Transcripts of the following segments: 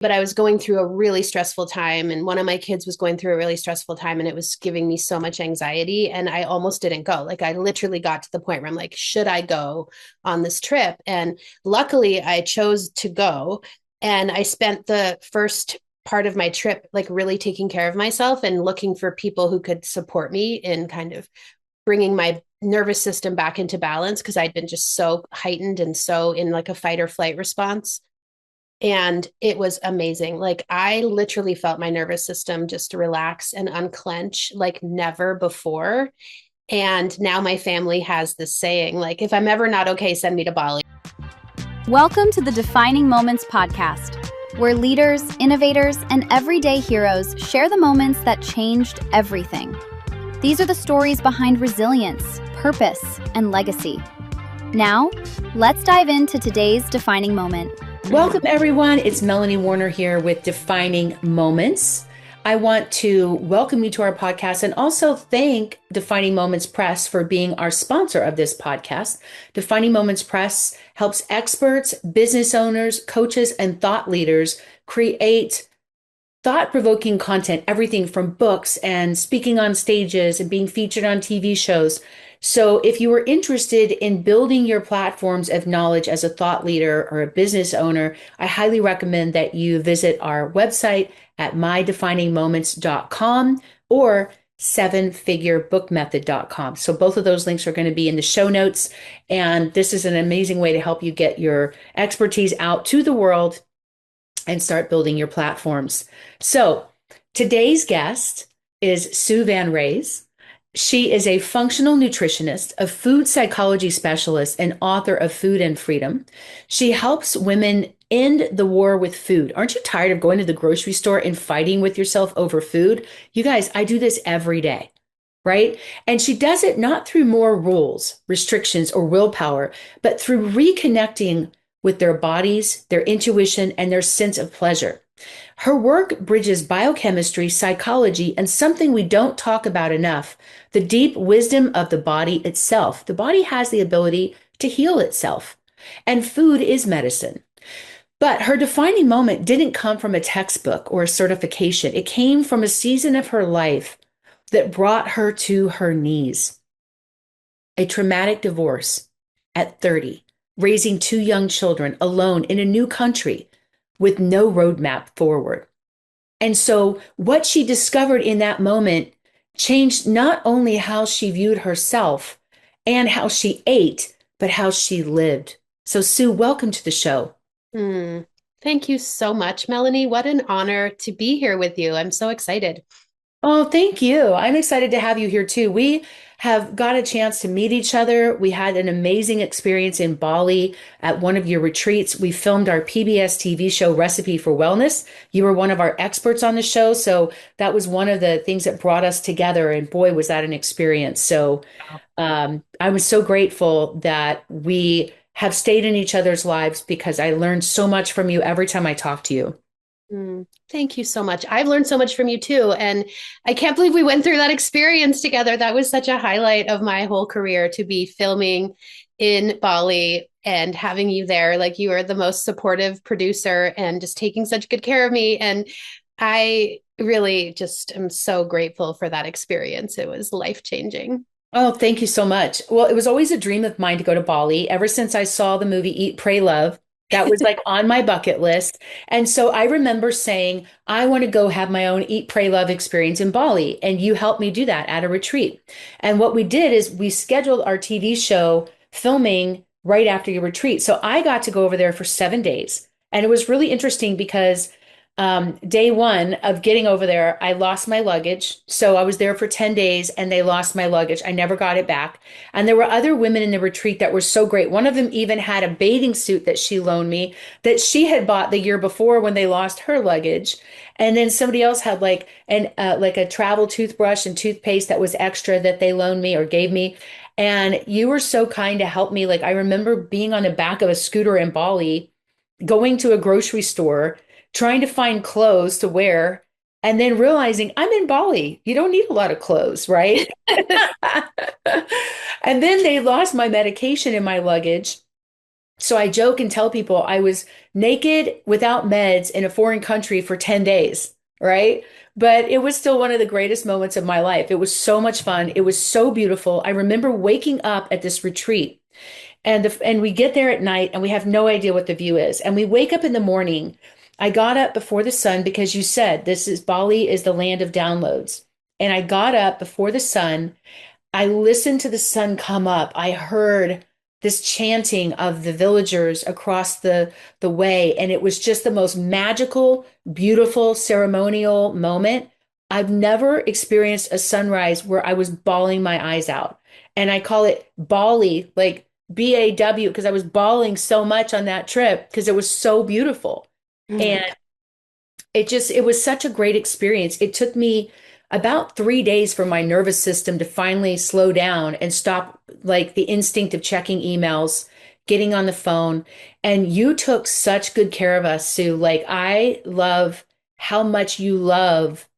but I was going through a really stressful time, and one of my kids was going through a really stressful time, and it was giving me so much anxiety, and I almost didn't go. Like I literally got to the point where I'm like, should I go on this trip? And luckily I chose to go, and I spent the first part of my trip like really taking care of myself and looking for people who could support me in kind of bringing my nervous system back into balance because I'd been just so heightened and so in like a fight or flight response. And it was amazing. Like I literally felt my nervous system just relax and unclench like never before. And now my family has this saying, like, if I'm ever not okay, send me to Bali. Welcome to the Defining Moments podcast, where leaders, innovators, and everyday heroes share the moments that changed everything. These are the stories behind resilience, purpose, and legacy. Now, let's dive into today's defining moment. Welcome, everyone. It's Melanie Warner here with Defining Moments. I want to welcome you to our podcast and also thank Defining Moments Press for being our sponsor of this podcast. Defining Moments Press helps experts, business owners, coaches, and thought leaders create thought-provoking content, everything from books and speaking on stages and being featured on TV shows. So if you are interested in building your platforms of knowledge as a thought leader or a business owner, I highly recommend that you visit our website at mydefiningmoments.com or sevenfigurebookmethod.com. So both of those links are going to be in the show notes. And this is an amazing way to help you get your expertise out to the world and start building your platforms. So today's guest is Sue Van Raes. She is a functional nutritionist, a food psychology specialist, and author of Food and Freedom. She helps women end the war with food. Aren't you tired of going to the grocery store and fighting with yourself over food? You guys, I do this every day, right? And she does it not through more rules, restrictions, or willpower, but through reconnecting with their bodies, their intuition, and their sense of pleasure. Her work bridges biochemistry, psychology, and something we don't talk about enough, the deep wisdom of the body itself. The body has the ability to heal itself, and food is medicine. But her defining moment didn't come from a textbook or a certification. It came from a season of her life that brought her to her knees. A traumatic divorce at 30, raising two young children alone in a new country with no roadmap forward. And so what she discovered in that moment changed not only how she viewed herself and how she ate, but how she lived. So Sue, welcome to the show. Thank you so much, Melanie. What an honor to be here with you. I'm so excited. Oh, thank you. I'm excited to have you here too. We have got a chance to meet each other. We had an amazing experience in Bali at one of your retreats. We filmed our PBS TV show, Recipe for Wellness. You were one of our experts on the show. So that was one of the things that brought us together. And boy, was that an experience. So I was so grateful that we have stayed in each other's lives because I learned so much from you every time I talk to you. Thank you so much. I've learned so much from you too. And I can't believe we went through that experience together. That was such a highlight of my whole career to be filming in Bali and having you there. Like you are the most supportive producer and just taking such good care of me. And I really just am so grateful for that experience. It was life-changing. Oh, thank you so much. Well, it was always a dream of mine to go to Bali ever since I saw the movie Eat, Pray, Love. That was like on my bucket list. And so I remember saying, I want to go have my own Eat, Pray, Love experience in Bali. And you helped me do that at a retreat. And what we did is we scheduled our TV show filming right after your retreat. So I got to go over there for 7 days. And it was really interesting because day one of getting over there, I lost my luggage. So I was there for 10 days and they lost my luggage. I never got it back. And there were other women in the retreat that were so great. One of them even had a bathing suit that she loaned me that she had bought the year before when they lost her luggage. And then somebody else had like a travel toothbrush and toothpaste that was extra that they loaned me or gave me. And you were so kind to help me. Like I remember being on the back of a scooter in Bali, going to a grocery store, trying to find clothes to wear, and then realizing I'm in Bali. You don't need a lot of clothes, right? And then they lost my medication in my luggage. So I joke and tell people I was naked without meds in a foreign country for 10 days, right? But it was still one of the greatest moments of my life. It was so much fun. It was so beautiful. I remember waking up at this retreat and we get there at night and we have no idea what the view is. And we wake up in the morning. I got up before the sun because you said this is Bali is the land of downloads. And I got up before the sun. I listened to the sun come up. I heard this chanting of the villagers across the way, and it was just the most magical, beautiful, ceremonial moment. I've never experienced a sunrise where I was bawling my eyes out. And I call it Bali, like BAW, because I was bawling so much on that trip because it was so beautiful. And Mm. it was such a great experience. It took me about 3 days for my nervous system to finally slow down and stop like the instinct of checking emails, getting on the phone. And you took such good care of us, Sue. Like, I love how much you love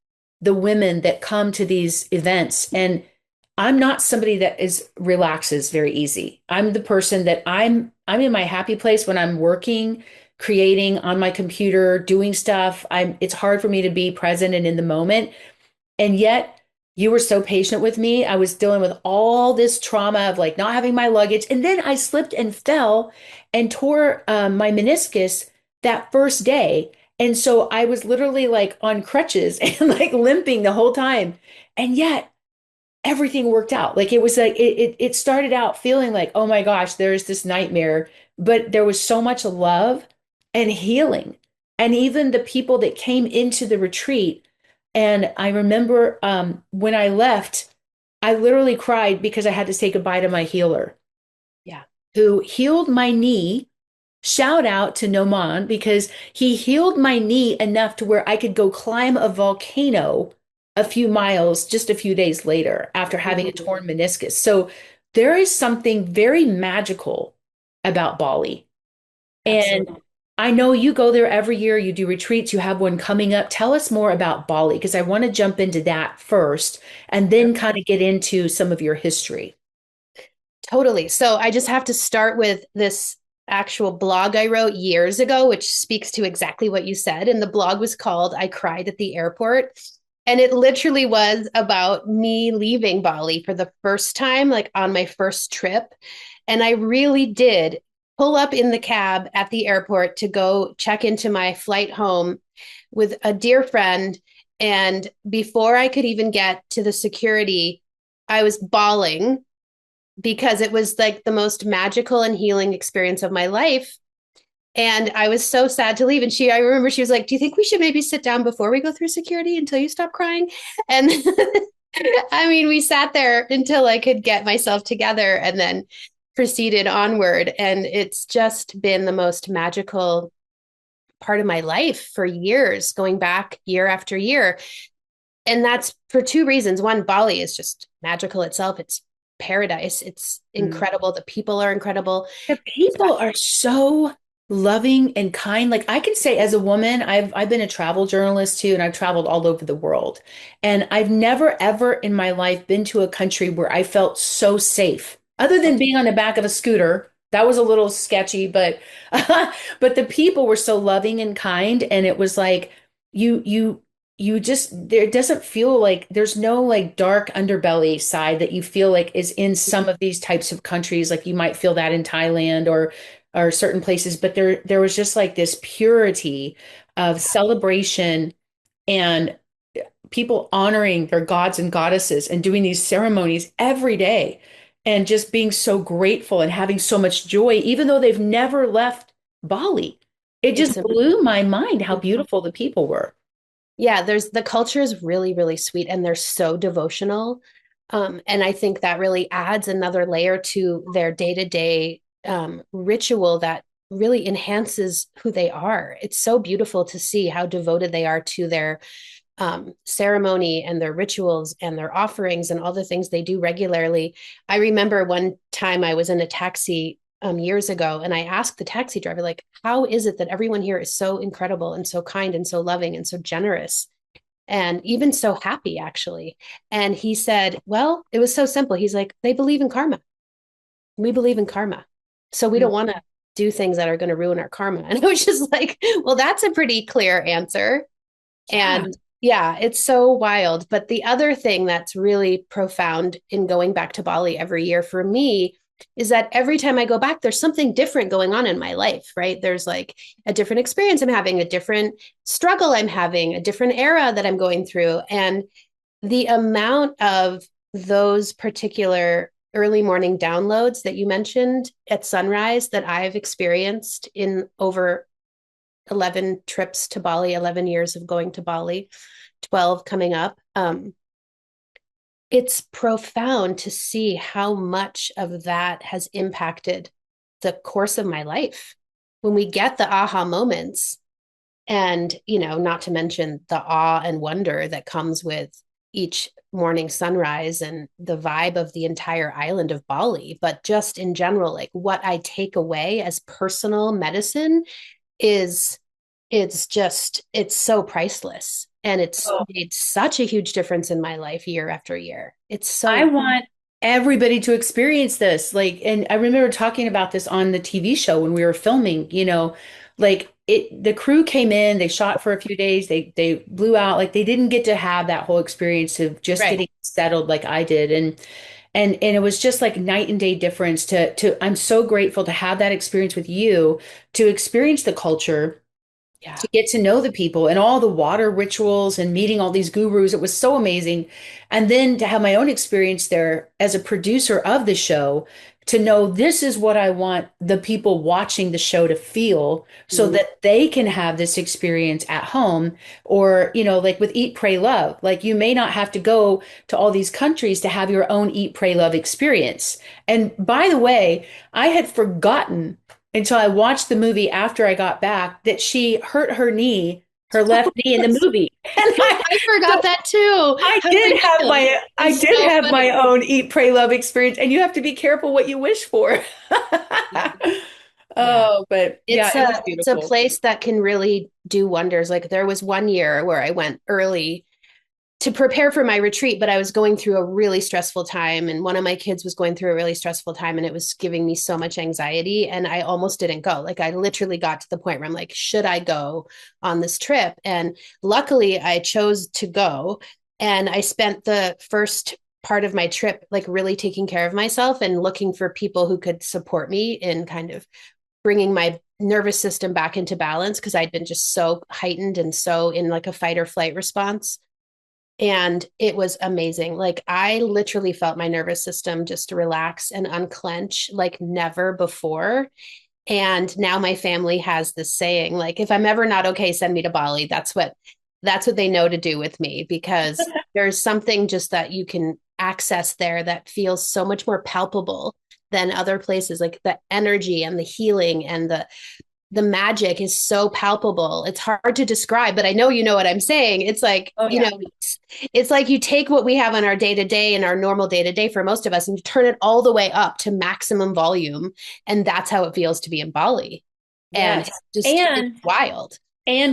the women that come to these events. And I'm not somebody that is relaxes very easy. I'm the person that I'm in my happy place when I'm working, creating on my computer, doing stuff. It's hard for me to be present and in the moment. And yet you were so patient with me. I was dealing with all this trauma of like not having my luggage. And then I slipped and fell and tore my meniscus that first day. And so I was literally like on crutches and like limping the whole time. And yet everything worked out. Like it was like it started out feeling like, oh my gosh, there's this nightmare, but there was so much love and healing. And even the people that came into the retreat, and I remember when I left, I literally cried because I had to say goodbye to my healer Yeah. who healed my knee. Shout out to Noman because he healed my knee enough to where I could go climb a volcano a few miles just a few days later after having a Mhm. torn meniscus. So there is something very magical about Bali. And Absolutely. I know you go there every year, you do retreats, you have one coming up. Tell us more about Bali because I want to jump into that first and then kind of get into some of your history. Totally. So I just have to start with this actual blog I wrote years ago, which speaks to exactly what you said. And the blog was called I Cried at the Airport. And it literally was about me leaving Bali for the first time, like on my first trip. And I really did pull up in the cab at the airport to go check into my flight home with a dear friend. And before I could even get to the security, I was bawling because it was like the most magical and healing experience of my life. And I was so sad to leave. And I remember she was like, do you think we should maybe sit down before we go through security until you stop crying? And I mean, we sat there until I could get myself together and then proceeded onward. And it's just been the most magical part of my life for years, going back year after year. And that's for two reasons. One, Bali is just magical itself. It's paradise. It's Mm. incredible. The people are incredible. The people are so loving and kind. Like I can say as a woman, I've been a travel journalist too, and I've traveled all over the world. And I've never ever in my life been to a country where I felt so safe, other than being on the back of a scooter. That was a little sketchy, but but the people were so loving and kind, and it was like you you just there doesn't feel like there's no like dark underbelly side that you feel like is in some of these types of countries. Like you might feel that in Thailand or certain places, but there was just like this purity of celebration and people honoring their gods and goddesses and doing these ceremonies every day and just being so grateful and having so much joy, even though they've never left Bali. It It's just a, blew my mind how beautiful the people were. yeah, there's the culture is really, really sweet and they're so devotional. And I think that really adds another layer to their day-to-day ritual that really enhances who they are. It's so beautiful to see how devoted they are to their ceremony and their rituals and their offerings and all the things they do regularly. I remember one time I was in a taxi years ago, and I asked the taxi driver, like, how is it that everyone here is so incredible and so kind and so loving and so generous? And even so happy, actually. And he said, well, it was so simple. He's like, they believe in karma. We believe in karma. So we don't want to do things that are going to ruin our karma. And I was just like, well, that's a pretty clear answer. Yeah. And yeah, it's so wild. But the other thing that's really profound in going back to Bali every year for me is that every time I go back, there's something different going on in my life, right? There's like a different experience I'm having, a different struggle I'm having, a different era that I'm going through. And the amount of those particular early morning downloads that you mentioned at sunrise that I've experienced in over 11 trips to Bali, 11 years of going to Bali, 12 coming up. It's profound to see how much of that has impacted the course of my life. When we get the aha moments, and, not to mention the awe and wonder that comes with each morning sunrise and the vibe of the entire island of Bali, but just in general, like what I take away as personal medicine is it's so priceless. And it's Oh, made such a huge difference in my life year after year. It's I so, want everybody to experience this. Like, and I remember talking about this on the TV show when we were filming, like the crew came in, they shot for a few days, they blew out, like they didn't get to have that whole experience of just right. getting settled like I did. And it was just like night and day difference to I'm so grateful to have that experience with you, to experience the culture, Yeah. to get to know the people and all the water rituals and meeting all these gurus. It was so amazing. And then to have my own experience there as a producer of the show, to know this is what I want the people watching the show to feel so Mhm. that they can have this experience at home. Or, like with Eat, Pray, Love, like you may not have to go to all these countries to have your own Eat, Pray, Love experience. And by the way, I had forgotten until I watched the movie after I got back that she hurt her knee, her left knee in the movie. And I forgot so that too. I How did have ridiculous. my I It's did so have my funny. own Eat, Pray, Love experience, and you have to be careful what you wish for. Yeah. Yeah. Oh, but yeah, It's it was a beautiful. place that can really do wonders. Like there was one year where I went early to prepare for my retreat, but I was going through a really stressful time, and one of my kids was going through a really stressful time, and it was giving me so much anxiety, and I almost didn't go. Like I literally got to the point where I'm like, should I go on this trip? And luckily I chose to go, and I spent the first part of my trip like really taking care of myself and looking for people who could support me in kind of bringing my nervous system back into balance, because I'd been just so heightened and so in like a fight or flight response. And it was amazing. Like I literally felt my nervous system just relax and unclench like never before. And now my family has this saying, like, if I'm ever not okay, send me to Bali. That's what they know to do with me, because there's something just that you can access there that feels so much more palpable than other places. Like the energy and the healing and the magic is so palpable. It's hard to describe, but I know you know what I'm saying. It's like, Oh yeah. it's like you take what we have on our day to day and our normal day to day for most of us, and you turn it all the way up to maximum volume. And that's how it feels to be in Bali. And Yes. just, it's And wild.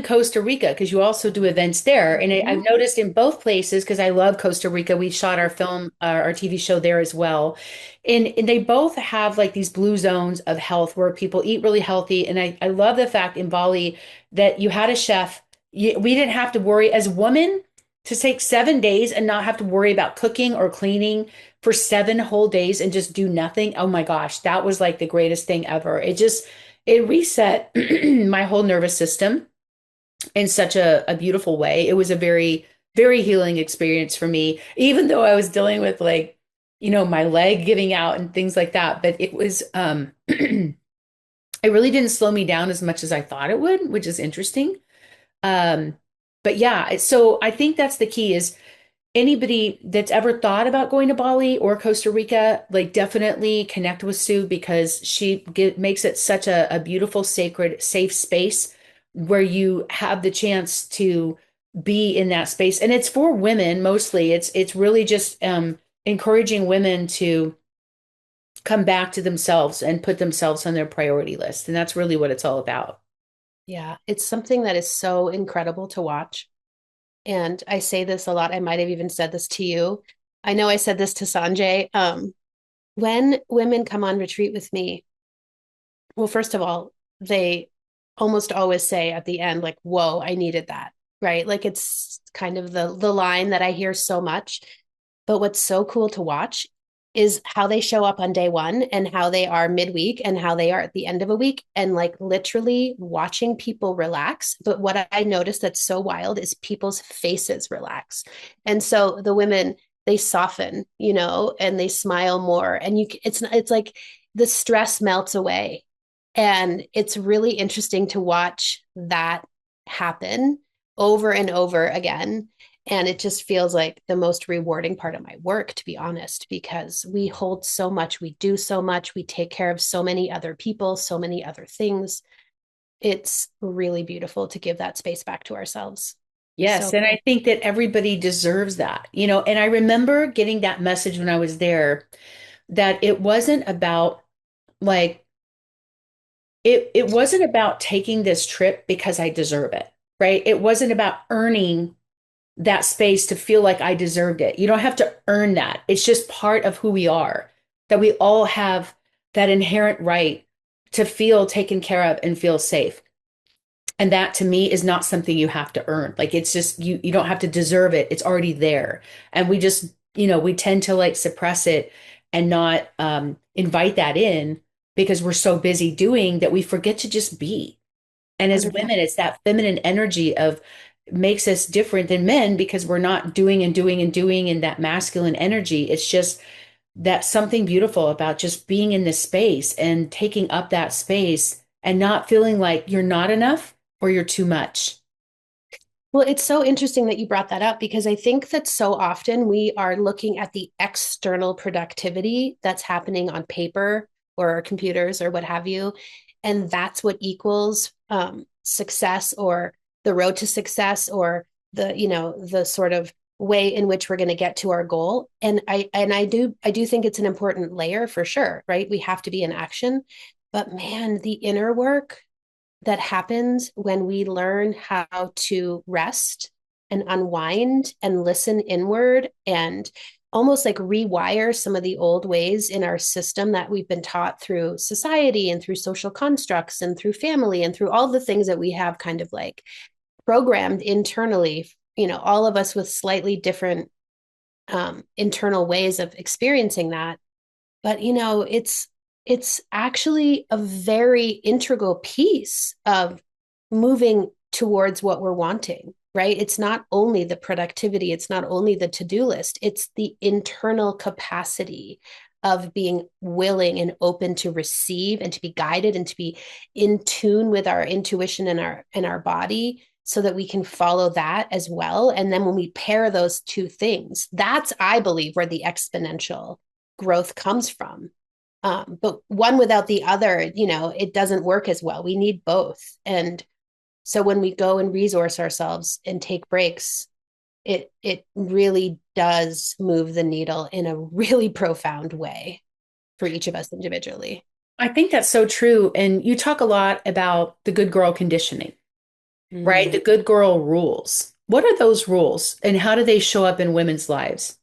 Costa Rica, because you also do events there. And I've Mhm. noticed in both places, because I love Costa Rica, we shot our film, our TV show there as well. And they both have like these blue zones of health where people eat really healthy. And I love the fact in Bali that you had a chef. We didn't have to worry as women to take 7 days and not have to worry about cooking or cleaning for 7 whole days and just do nothing. Oh my gosh, that was like the greatest thing ever. It reset my whole nervous system in such a beautiful way. It was a very, very healing experience for me, even though I was dealing with like, my leg giving out and things like that. But it was, it really didn't slow me down as much as I thought it would, which is interesting. Um, but yeah, so I think that's the key is anybody that's ever thought about going to Bali or Costa Rica, like definitely connect with Sue because makes it such a beautiful, sacred, safe space where you have the chance to be in that space. And it's for women mostly. It's really just encouraging women to come back to themselves and put themselves on their priority list. And that's really what it's all about. Yeah. It's something that is so incredible to watch. And I say this a lot. I might have even said this to you. I know I said this to Sanjay. When women come on retreat with me, well, first of all, they almost always say at the end, like, whoa, I needed that. Right. Like it's kind of the line that I hear so much. But what's so cool to watch is how they show up on day one and how they are midweek and how they are at the end of a week and like literally watching people relax. But what I noticed that's so wild is people's faces relax. And so the women, they soften, and they smile more. And it's like the stress melts away. And it's really interesting to watch that happen over and over again. And it just feels like the most rewarding part of my work, to be honest, because we hold so much, we do so much, we take care of so many other people, so many other things. It's really beautiful to give that space back to ourselves. Yes, So, and I think that everybody deserves that, and I remember getting that message when I was there that it wasn't about like it wasn't about taking this trip because I deserve it, right? It wasn't about earning that space to feel like I deserved it. You don't have to earn that. It's just part of who we are, that we all have that inherent right to feel taken care of and feel safe. And that to me is not something you have to earn. Like it's just you don't have to deserve it. It's already there. And we just, we tend to like suppress it and not invite that in because we're so busy doing that we forget to just be. And as 100%. women, it's that feminine energy of makes us different than men because we're not doing and doing and doing in that masculine energy. It's just that something beautiful about just being in this space and taking up that space and not feeling like you're not enough or you're too much. Well, it's so interesting that you brought that up because I think that so often we are looking at the external productivity that's happening on paper or computers or what have you. And that's what equals success or the road to success or the sort of way in which we're going to get to our goal. And I do think it's an important layer for sure, right? We have to be in action. But man, the inner work that happens when we learn how to rest and unwind and listen inward and almost like rewire some of the old ways in our system that we've been taught through society and through social constructs and through family and through all the things that we have kind of like programmed internally, all of us with slightly different internal ways of experiencing that. But it's actually a very integral piece of moving towards what we're wanting, right? It's not only the productivity, it's not only the to-do list, it's the internal capacity of being willing and open to receive and to be guided and to be in tune with our intuition and our body so that we can follow that as well. And then when we pair those two things, that's, I believe, where the exponential growth comes from. But one without the other, it doesn't work as well. We need both. And so when we go and resource ourselves and take breaks, it really does move the needle in a really profound way for each of us individually. I think that's so true. And you talk a lot about the good girl conditioning, right? Mm. The good girl rules. What are those rules and how do they show up in women's lives?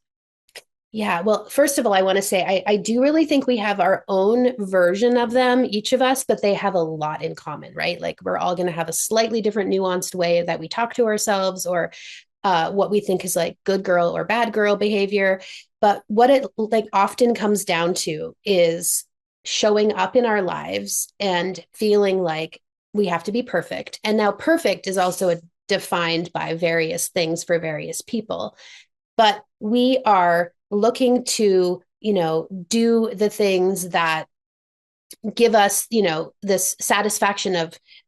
Yeah, well, first of all, I want to say I do really think we have our own version of them, each of us, but they have a lot in common, right? Like we're all going to have a slightly different, nuanced way that we talk to ourselves or what we think is like good girl or bad girl behavior. But what it like often comes down to is showing up in our lives and feeling like we have to be perfect. And now perfect is also defined by various things for various people, but we are looking to do the things that give us this satisfaction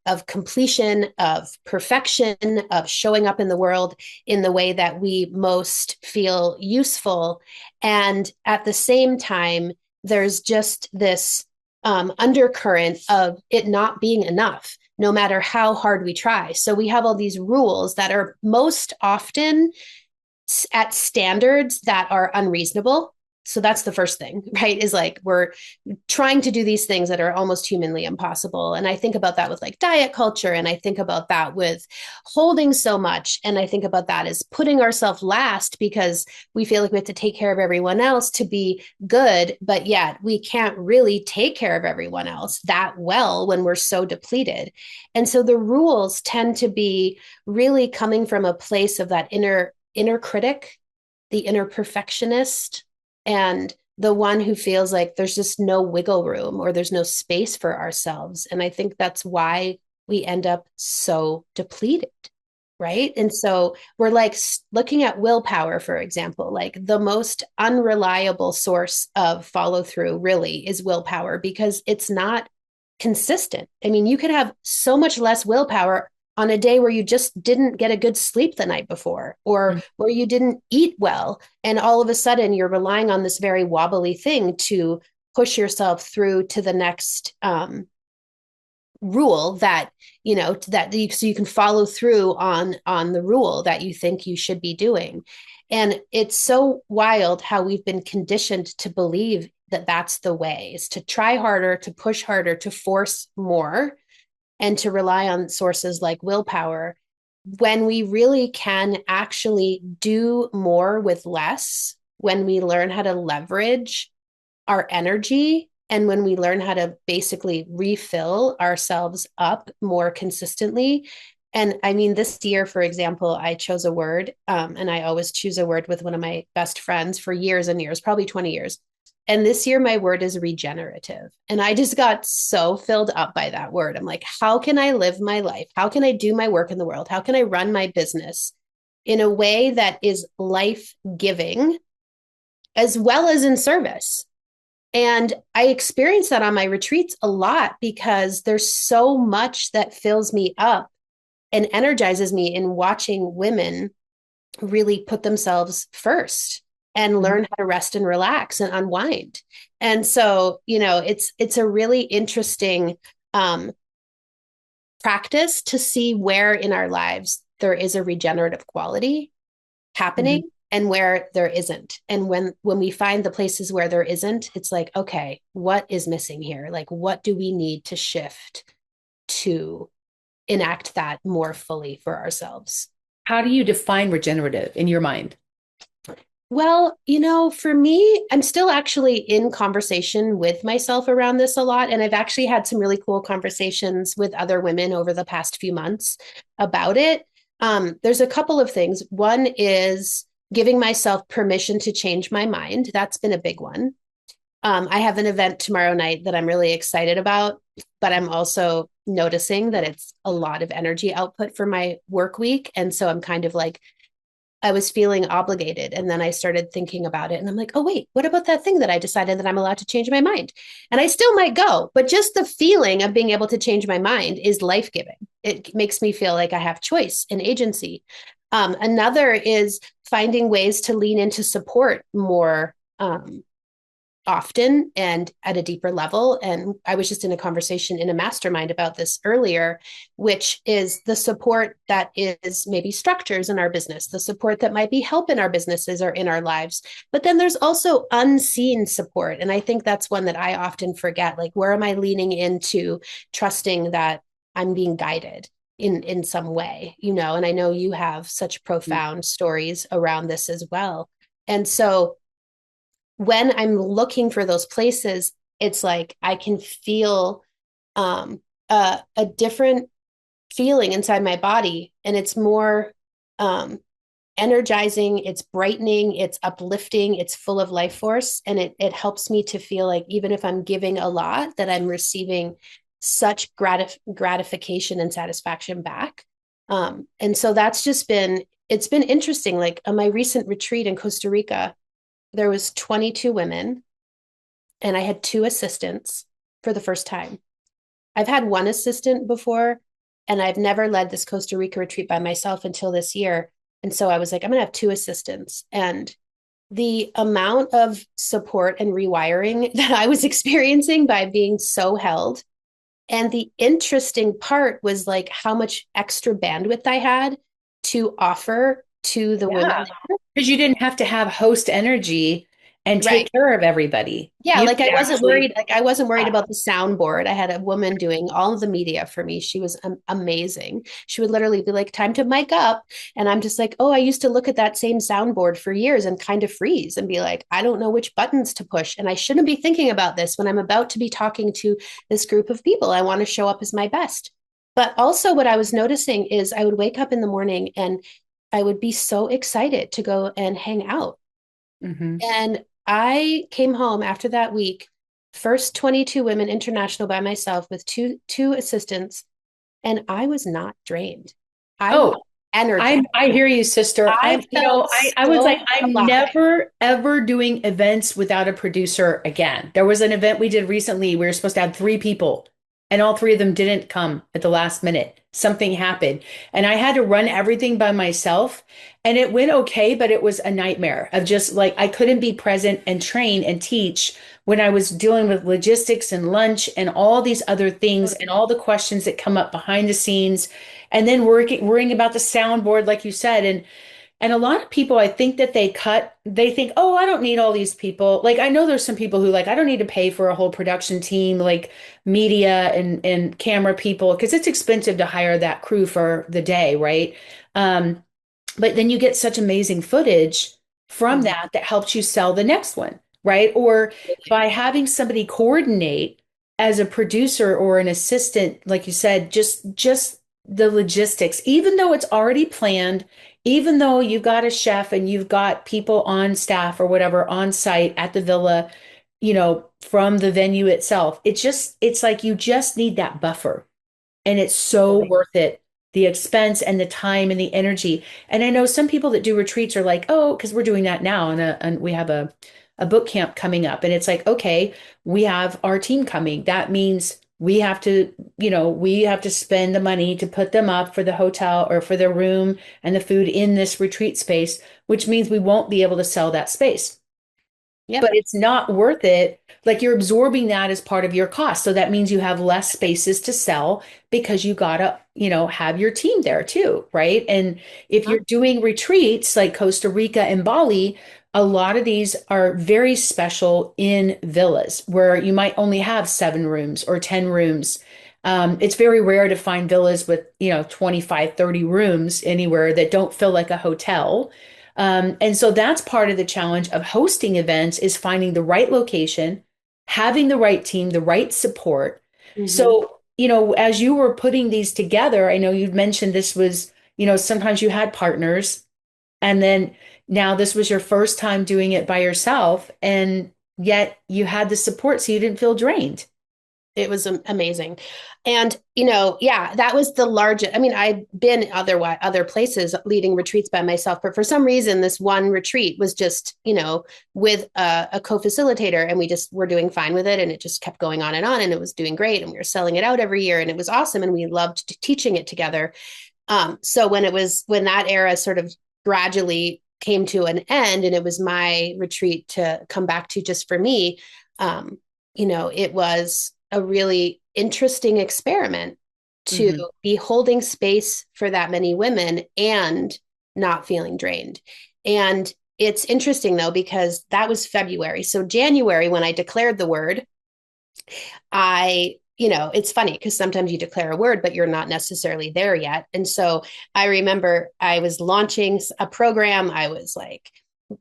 of completion, of perfection, of showing up in the world in the way that we most feel useful. And at the same time there's just this undercurrent of it not being enough no matter how hard we try. So we have all these rules that are most often at standards that are unreasonable. So that's the first thing, right? Is like we're trying to do these things that are almost humanly impossible. And I think about that with like diet culture. And I think about that with holding so much. And I think about that as putting ourselves last because we feel like we have to take care of everyone else to be good. But yet we can't really take care of everyone else that well when we're so depleted. And so the rules tend to be really coming from a place of that inner critic, the inner perfectionist, and the one who feels like there's just no wiggle room or there's no space for ourselves. And I think that's why we end up so depleted. Right. And so we're like looking at willpower, for example, like the most unreliable source of follow through really is willpower because it's not consistent. I mean, you could have so much less willpower on a day where you just didn't get a good sleep the night before or where you didn't eat well. And all of a sudden you're relying on this very wobbly thing to push yourself through to the next rule that so you can follow through on the rule that you think you should be doing. And it's so wild how we've been conditioned to believe that that's the way, is to try harder, to push harder, to force more, and to rely on sources like willpower when we really can actually do more with less, when we learn how to leverage our energy and when we learn how to basically refill ourselves up more consistently. And I mean, this year, for example, I chose a word, and I always choose a word with one of my best friends for years and years, probably 20 years. And this year, my word is regenerative. And I just got so filled up by that word. I'm like, how can I live my life? How can I do my work in the world? How can I run my business in a way that is life giving as well as in service? And I experience that on my retreats a lot because there's so much that fills me up and energizes me in watching women really put themselves first and learn how to rest and relax and unwind. And so, it's a really interesting practice to see where in our lives there is a regenerative quality happening and where there isn't. And when we find the places where there isn't, it's like, okay, what is missing here? Like, what do we need to shift to enact that more fully for ourselves? How do you define regenerative in your mind? Well, for me, I'm still actually in conversation with myself around this a lot. And I've actually had some really cool conversations with other women over the past few months about it. There's a couple of things. One is giving myself permission to change my mind. That's been a big one. I have an event tomorrow night that I'm really excited about, but I'm also noticing that it's a lot of energy output for my work week. And so I'm kind of like, I was feeling obligated. And then I started thinking about it. And I'm like, oh, wait, what about that thing that I decided that I'm allowed to change my mind? And I still might go, but just the feeling of being able to change my mind is life giving. It makes me feel like I have choice and agency. Another is finding ways to lean into support more often and at a deeper level. And I was just in a conversation in a mastermind about this earlier, which is the support that is maybe structures in our business, the support that might be help in our businesses or in our lives. But then there's also unseen support. And I think that's one that I often forget. Like, where am I leaning into trusting that I'm being guided in some way, and I know you have such profound stories around this as well. And so when I'm looking for those places, it's like I can feel a different feeling inside my body, and it's more energizing, it's brightening, it's uplifting, it's full of life force, and it helps me to feel like even if I'm giving a lot, that I'm receiving such gratification and satisfaction back. And so that's just it's been interesting. Like on my recent retreat in Costa Rica, there was 22 women and I had 2 assistants for the first time. I've had 1 assistant before, and I've never led this Costa Rica retreat by myself until this year. And so I was like, I'm going to have 2 assistants. And the amount of support and rewiring that I was experiencing by being so held. And the interesting part was like how much extra bandwidth I had to offer to the women. Because you didn't have to have host energy and Right. take care of everybody. Yeah, You like could I wasn't actually, worried. Like I wasn't worried about the soundboard. I had a woman doing all of the media for me. She was amazing. She would literally be like, "Time to mic up," and I'm just like, "Oh, I used to look at that same soundboard for years and kind of freeze and be like, I don't know which buttons to push, and I shouldn't be thinking about this when I'm about to be talking to this group of people. I want to show up as my best." But also, what I was noticing is I would wake up in the morning and I would be so excited to go and hang out. Mhm. And I came home after that week, first 22 women international by myself with two assistants, and I was not drained. I was Oh, energized. I hear you, sister. I felt I was like, so I'm alive. never ever doing events without a producer again. There was an event we did recently. We were supposed to have three people, and all three of them didn't come at the last minute. Something happened, and I had to run everything by myself. And it went okay, but it was a nightmare of just like I couldn't be present and train and teach when I was dealing with logistics and lunch and all these other things and all the questions that come up behind the scenes and then worrying about the soundboard, like you said. And a lot of people, I think that they think, oh, I don't need all these people. Like I know there's some people who like, I don't need to pay for a whole production team, like media and camera people, because it's expensive to hire that crew for the day, right? Um, but then you get such amazing footage from Mhm. that that helps you sell the next one, right? Or by having somebody coordinate as a producer or an assistant, like you said, just the logistics, even though it's already planned, even though you've got a chef and you've got people on staff or whatever on site at the villa, from the venue itself. It's like you just need that buffer. And it's so Totally. worth it, the expense and the time and the energy. And I know some people that do retreats are like, oh, because we're doing that now, and we have a boot camp coming up. And it's like, okay, we have our team coming. That means we have to spend the money to put them up for the hotel or for the room and the food in this retreat space, which means we won't be able to sell that space, but Yep. it's not worth it. Like you're absorbing that as part of your cost. So that means you have less spaces to sell because you gotta, have your team there too, right? And if Huh? you're doing retreats like Costa Rica and Bali, a lot of these are very special in villas where you might only have 7 rooms or 10 rooms. It's very rare to find villas with, 25, 30 rooms anywhere that don't feel like a hotel. And so that's part of the challenge of hosting events is finding the right location, having the right team, the right support. Mhm. So, as you were putting these together, I know you'd mentioned this was, sometimes you had partners and then now this was your first time doing it by yourself and yet you had the support so you didn't feel drained. It was amazing. And, yeah, that was the largest. I mean, I've been other places leading retreats by myself, but for some reason, this one retreat was just, with a co-facilitator, and we just were doing fine with it. And it just kept going on, and it was doing great. And we were selling it out every year, and it was awesome. And we loved teaching it together. So when that era sort of gradually came to an end, and it was my retreat to come back to just for me, um, it was a really interesting experiment to Mhm. be holding space for that many women and not feeling drained. And it's interesting though, because that was February. So January, when I declared the word, it's funny because sometimes you declare a word, but you're not necessarily there yet. And so I remember I was launching a program. I was like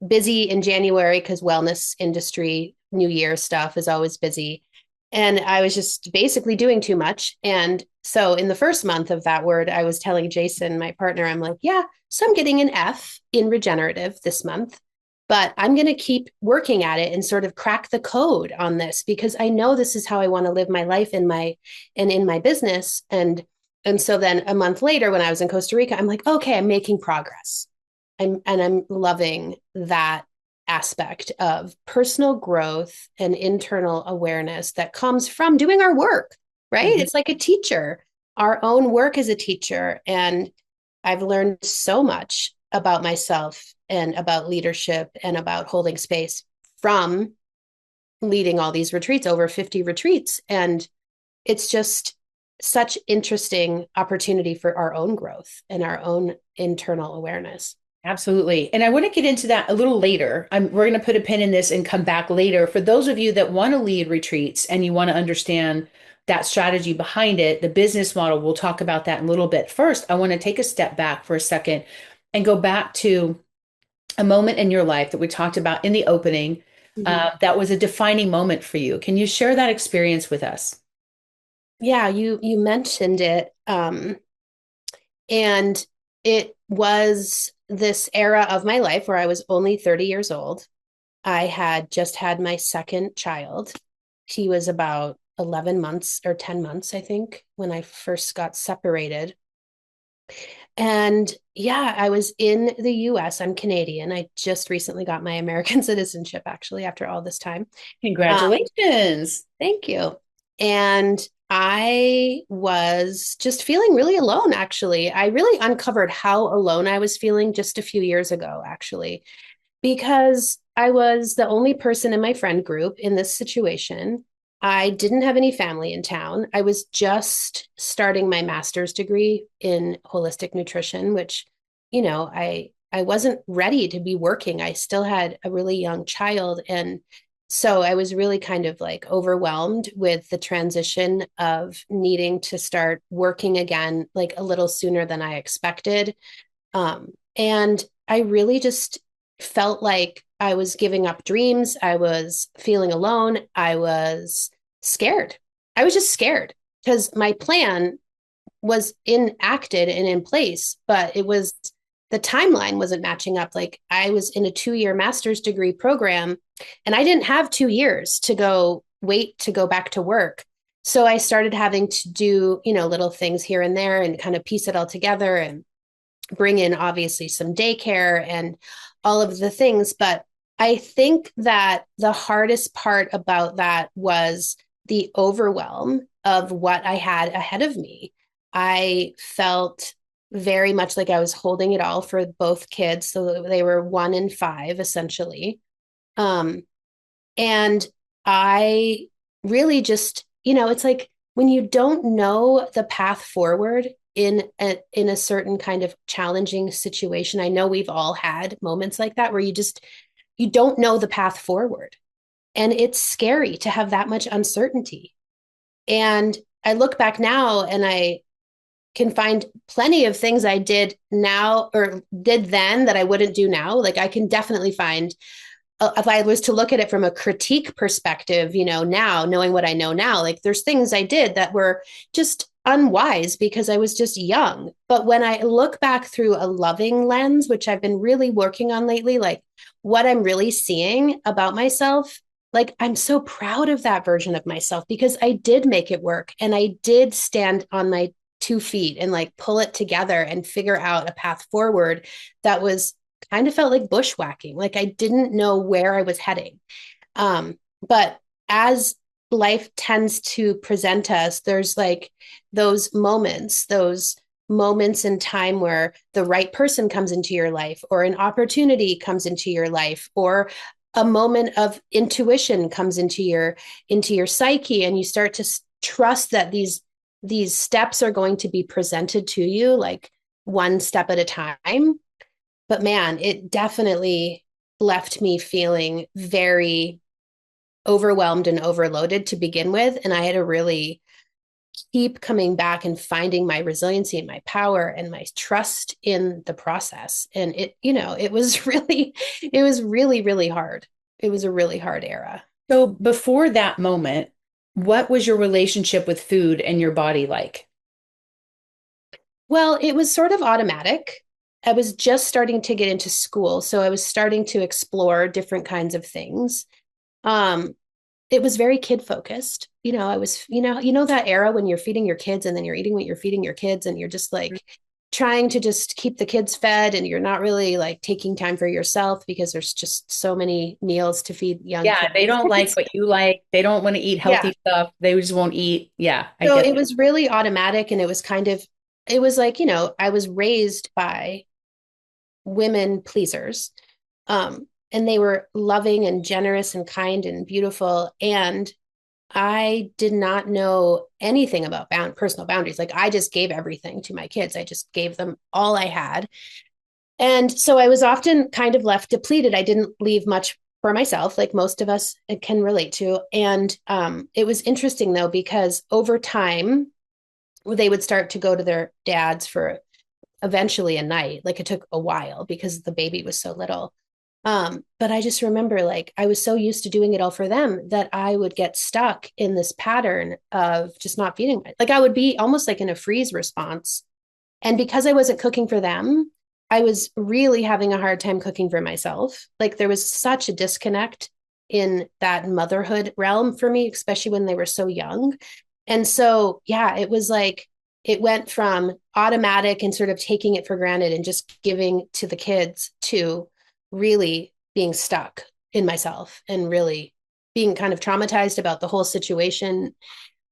busy in January because wellness industry, New Year stuff is always busy. And I was just basically doing too much. And so in the first month of that word, I was telling Jason, my partner, I'm like, yeah, so I'm getting an F in regenerative this month, but I'm going to keep working at it and sort of crack the code on this because I know this is how I want to live my life in my business. And so then a month later, when I was in Costa Rica, I'm like, okay, I'm making progress. I'm loving that aspect of personal growth and internal awareness that comes from doing our work, right? Mhm. It's like a teacher. Our own work as a teacher. And I've learned so much about myself and about leadership and about holding space from leading all these retreats, over 50 retreats. And it's just such interesting opportunity for our own growth and our own internal awareness. Absolutely. And I want to get into that a little later. We're going to put a pin in this and come back later. For those of you that want to lead retreats and you want to understand that strategy behind it, the business model, we'll talk about that in a little bit. First, I want to take a step back for a second and go back to a moment in your life that we talked about in the opening, Mhm. that was a defining moment for you. Can you share that experience with us? Yeah, you mentioned it. And it was this era of my life where I was only 30 years old. I had just had my second child. He was about 11 months or 10 months, I think, when I first got separated. And yeah, I was in the US. I'm Canadian. I just recently got my American citizenship, actually, after all this time. Um, Congratulations. Thank you. And I was just feeling really alone, actually. I really uncovered how alone I was feeling just a few years ago, actually, because I was the only person in my friend group in this situation. I didn't have any family in town. I was just starting my master's degree in holistic nutrition, which, I wasn't ready to be working. I still had a really young child. And so I was really kind of like overwhelmed with the transition of needing to start working again, like a little sooner than I expected. And I really just felt like I was giving up dreams. I was feeling alone. I was scared. I was just scared because my plan was enacted and in place, but the timeline wasn't matching up. Like I was in a 2-year master's degree program and I didn't have 2 years to go wait to go back to work. So I started having to do, little things here and there and kind of piece it all together and bring in obviously some daycare and all of the things. But I think that the hardest part about that was the overwhelm of what I had ahead of me. I felt very much like I was holding it all for both kids. So they were 1 and 5, essentially. Um, and I really just, it's like when you don't know the path forward in a certain kind of challenging situation. I know we've all had moments like that where you don't know the path forward. And it's scary to have that much uncertainty. And I look back now and I can find plenty of things I did now or did then that I wouldn't do now. Like I can definitely find if I was to look at it from a critique perspective, now knowing what I know now, like there's things I did that were just unwise because I was just young. But when I look back through a loving lens, which I've been really working on lately, like what I'm really seeing about myself, like I'm so proud of that version of myself because I did make it work and I did stand on my 2 feet and like pull it together and figure out a path forward that was kind of felt like bushwhacking. Like I didn't know where I was heading. But as life tends to present us, there's like those moments in time where the right person comes into your life, or an opportunity comes into your life, or a moment of intuition comes into your psyche, and you start to trust that these steps are going to be presented to you like one step at a time. But man, it definitely left me feeling very overwhelmed and overloaded to begin with. And I had to really keep coming back and finding my resiliency and my power and my trust in the process. And it was really, really hard. It was a really hard era. So before that moment, what was your relationship with food and your body like? Well, it was sort of automatic. I was just starting to get into school, so I was starting to explore different kinds of things. Um, it was very kid focused. I was, that era when you're feeding your kids and then you're eating what you're feeding your kids and you're just like trying to just keep the kids fed and you're not really like taking time for yourself because there's just so many meals to feed young Yeah, they don't like kids. what you like. They don't want to eat Yeah. healthy stuff. They just won't eat. Yeah, I So get it it. was really automatic and it was like, I was raised by women pleasers. And they were loving and generous and kind and beautiful. And I did not know anything about personal boundaries. Like I just gave everything to my kids. I just gave them all I had. And so I was often kind of left depleted. I didn't leave much for myself, like most of us can relate to. And it was interesting though, because over time, they would start to go to their dads for eventually a night. Like it took a while because the baby was so little. But I just remember like I was so used to doing it all for them that I would get stuck in this pattern of just not feeding. Like I would be almost like in a freeze response. And because I wasn't cooking for them, I was really having a hard time cooking for myself. Like there was such a disconnect in that motherhood realm for me, especially when they were so young. And so, yeah, it was like it went from automatic and sort of taking it for granted and just giving to the kids to really being stuck in myself and really being kind of traumatized about the whole situation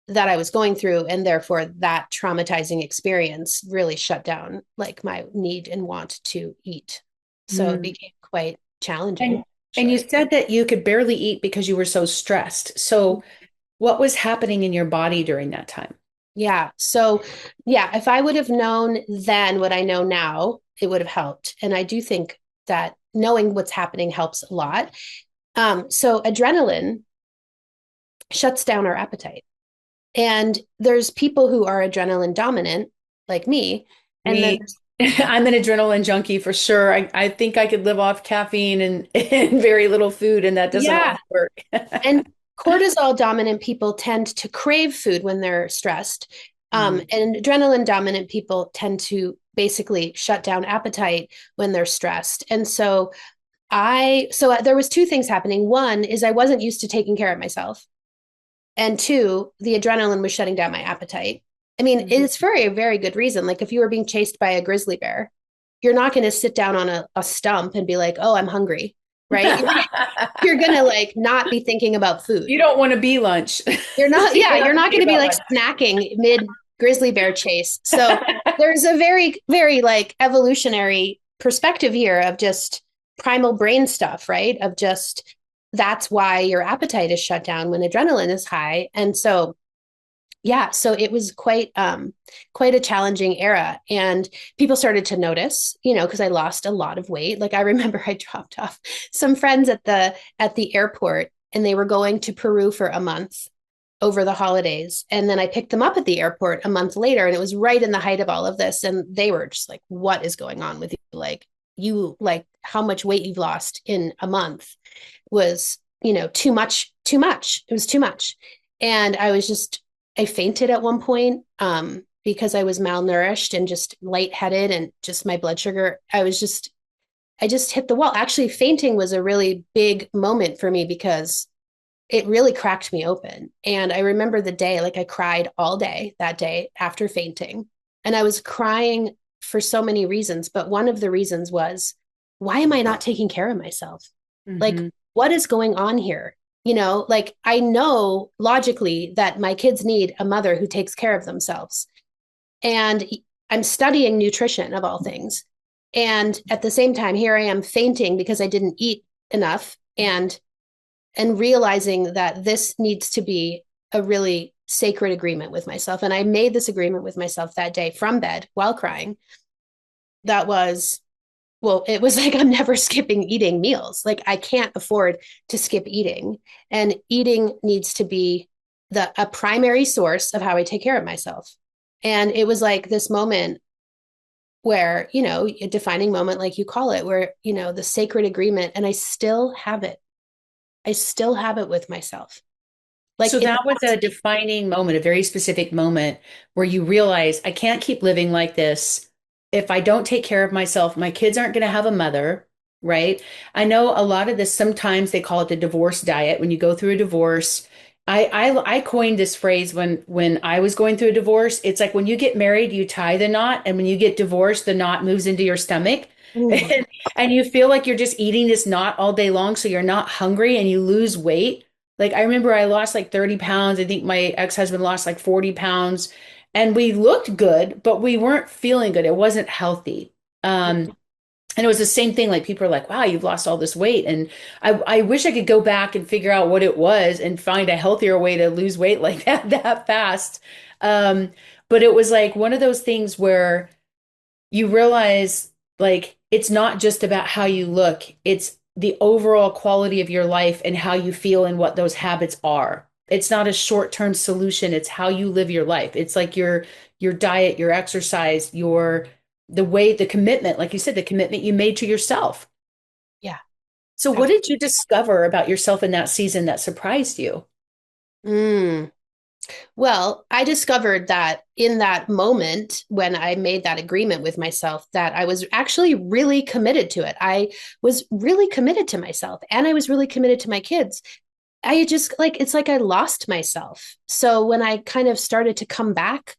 that I was going through. And therefore, that traumatizing experience really shut down like my need and want to eat. So it Mm. became quite challenging. And and you Actually. said that you could barely eat because you were so stressed. So what was happening in your body during that time? Yeah. So, yeah, if I would have known then what I know now, it would have helped. And I do think that knowing what's happening helps a lot. So, adrenaline shuts down our appetite. And there's people who are adrenaline dominant, like me. And then, Me, I'm an adrenaline junkie for sure. I think I could live off caffeine and very little food, and that doesn't yeah. always work. And cortisol dominant people tend to crave food when they're stressed. Mm. And adrenaline dominant people tend to basically shut down appetite when they're stressed. And so there was two things happening. One is I wasn't used to taking care of myself. And two, the adrenaline was shutting down my appetite. I mean, Mhm. it's for a very good reason. Like if you were being chased by a grizzly bear, you're not going to sit down on a stump and be like, oh, I'm hungry, right? You're going to like not be thinking about food. You don't want to be lunch. You're not, yeah, You're not you're not thinking going to be about like lunch. snacking mid grizzly bear chase. So there's a very, very like evolutionary perspective here of just primal brain stuff, right? Of just that's why your appetite is shut down when adrenaline is high. And so yeah, so it was quite a challenging era. And people started to notice, because I lost a lot of weight. Like I remember I dropped off some friends at the airport and they were going to Peru for a month over the holidays. And then I picked them up at the airport a month later and it was right in the height of all of this. And they were just like, what is going on with you? Like how much weight you've lost in a month was, too much. It was too much. And I fainted at one point because I was malnourished and just lightheaded and just my blood sugar. I just hit the wall. Actually, fainting was a really big moment for me because it really cracked me open. And I remember the day, like I cried all day that day after fainting. And I was crying for so many reasons. But one of the reasons was, why am I not taking care of myself? Like, Mhm. what is going on here? Like I know logically that my kids need a mother who takes care of themselves. And I'm studying nutrition of all things. And at the same time, here I am fainting because I didn't eat enough and realizing that this needs to be a really sacred agreement with myself. And I made this agreement with myself that day from bed while crying. That was, well, it was like I'm never skipping eating meals. Like I can't afford to skip eating. And eating needs to be a primary source of how I take care of myself. And it was like this moment where, a defining moment, like you call it, where, the sacred agreement, and I still have it. I still have it with myself. Like So it's that was not a defining moment, a very specific moment where you realize I can't keep living like this. If I don't take care of myself, my kids aren't going to have a mother, right? I know a lot of this, sometimes they call it the divorce diet. When you go through a divorce, I coined this phrase when I was going through a divorce. It's like when you get married, you tie the knot, and when you get divorced, the knot moves into your stomach. Ooh. And you feel like you're just eating this knot all day long, so you're not hungry and you lose weight. Like I remember I lost like 30 pounds. I think my ex-husband lost like 40 pounds. And we looked good, but we weren't feeling good. It wasn't healthy. And it was the same thing. Like people are like, wow, you've lost all this weight. And I wish I could go back and figure out what it was and find a healthier way to lose weight like that fast. Um, but it was like one of those things where you realize Like, it's not just about how you look, it's the overall quality of your life and how you feel and what those habits are. It's not a short-term solution, it's how you live your life. It's like your diet, your exercise, your the way the commitment, like you said, the commitment you made to yourself. Yeah. So what did you discover about yourself in that season that surprised you? Mm. Well, I discovered that in that moment when I made that agreement with myself, that I was actually really committed to it. I was really committed to myself and I was really committed to my kids. I just like, it's like I lost myself. So when I kind of started to come back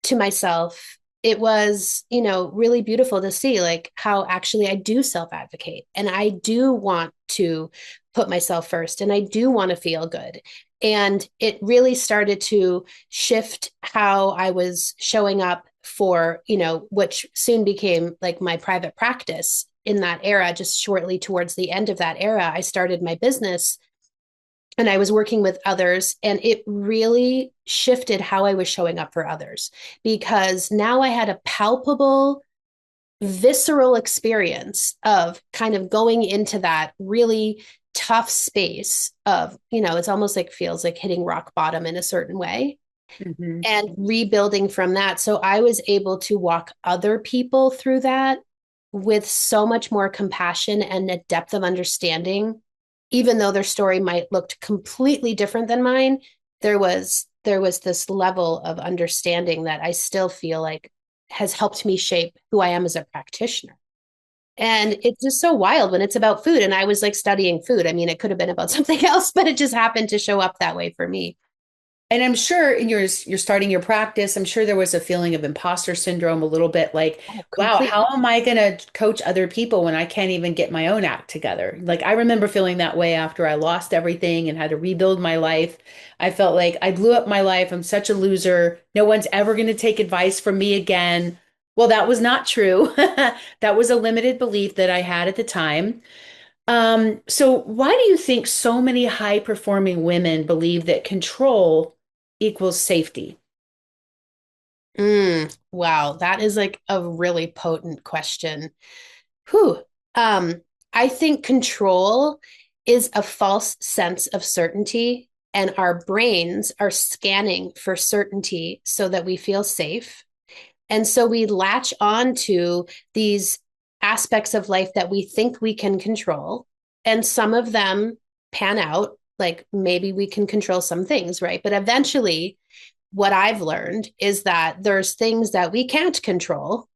to myself, it was, really beautiful to see like how actually I do self advocate and I do want to put myself first and I do want to feel good. And it really started to shift how I was showing up for, which soon became like my private practice in that era. Just shortly towards the end of that era, I started my business and I was working with others, and it really shifted how I was showing up for others because now I had a palpable, visceral experience of kind of going into that really tough space of, it's almost like feels like hitting rock bottom in a certain way Mhm. and rebuilding from that. So I was able to walk other people through that with so much more compassion and a depth of understanding. Even though their story might look completely different than mine, there was this level of understanding that I still feel like has helped me shape who I am as a practitioner. And it's just so wild when it's about food. And I was like studying food. I mean, it could have been about something else, but it just happened to show up that way for me. And I'm sure you're starting your practice. I'm sure there was a feeling of imposter syndrome a little bit like, Oh, wow, how completely. am I going to coach other people when I can't even get my own act together? Like I remember feeling that way after I lost everything and had to rebuild my life. I felt like I blew up my life. I'm such a loser. No one's ever going to take advice from me again. Well, that was not true. That was a limited belief that I had at the time. So why do you think so many high performing women believe that control equals safety? Wow, that is like a really potent question. Whew. Um, I think control is a false sense of certainty, and our brains are scanning for certainty so that we feel safe. And so we latch on to these aspects of life that we think we can control. And some of them pan out, like maybe we can control some things, right? But eventually, what I've learned is that there's things that we can't control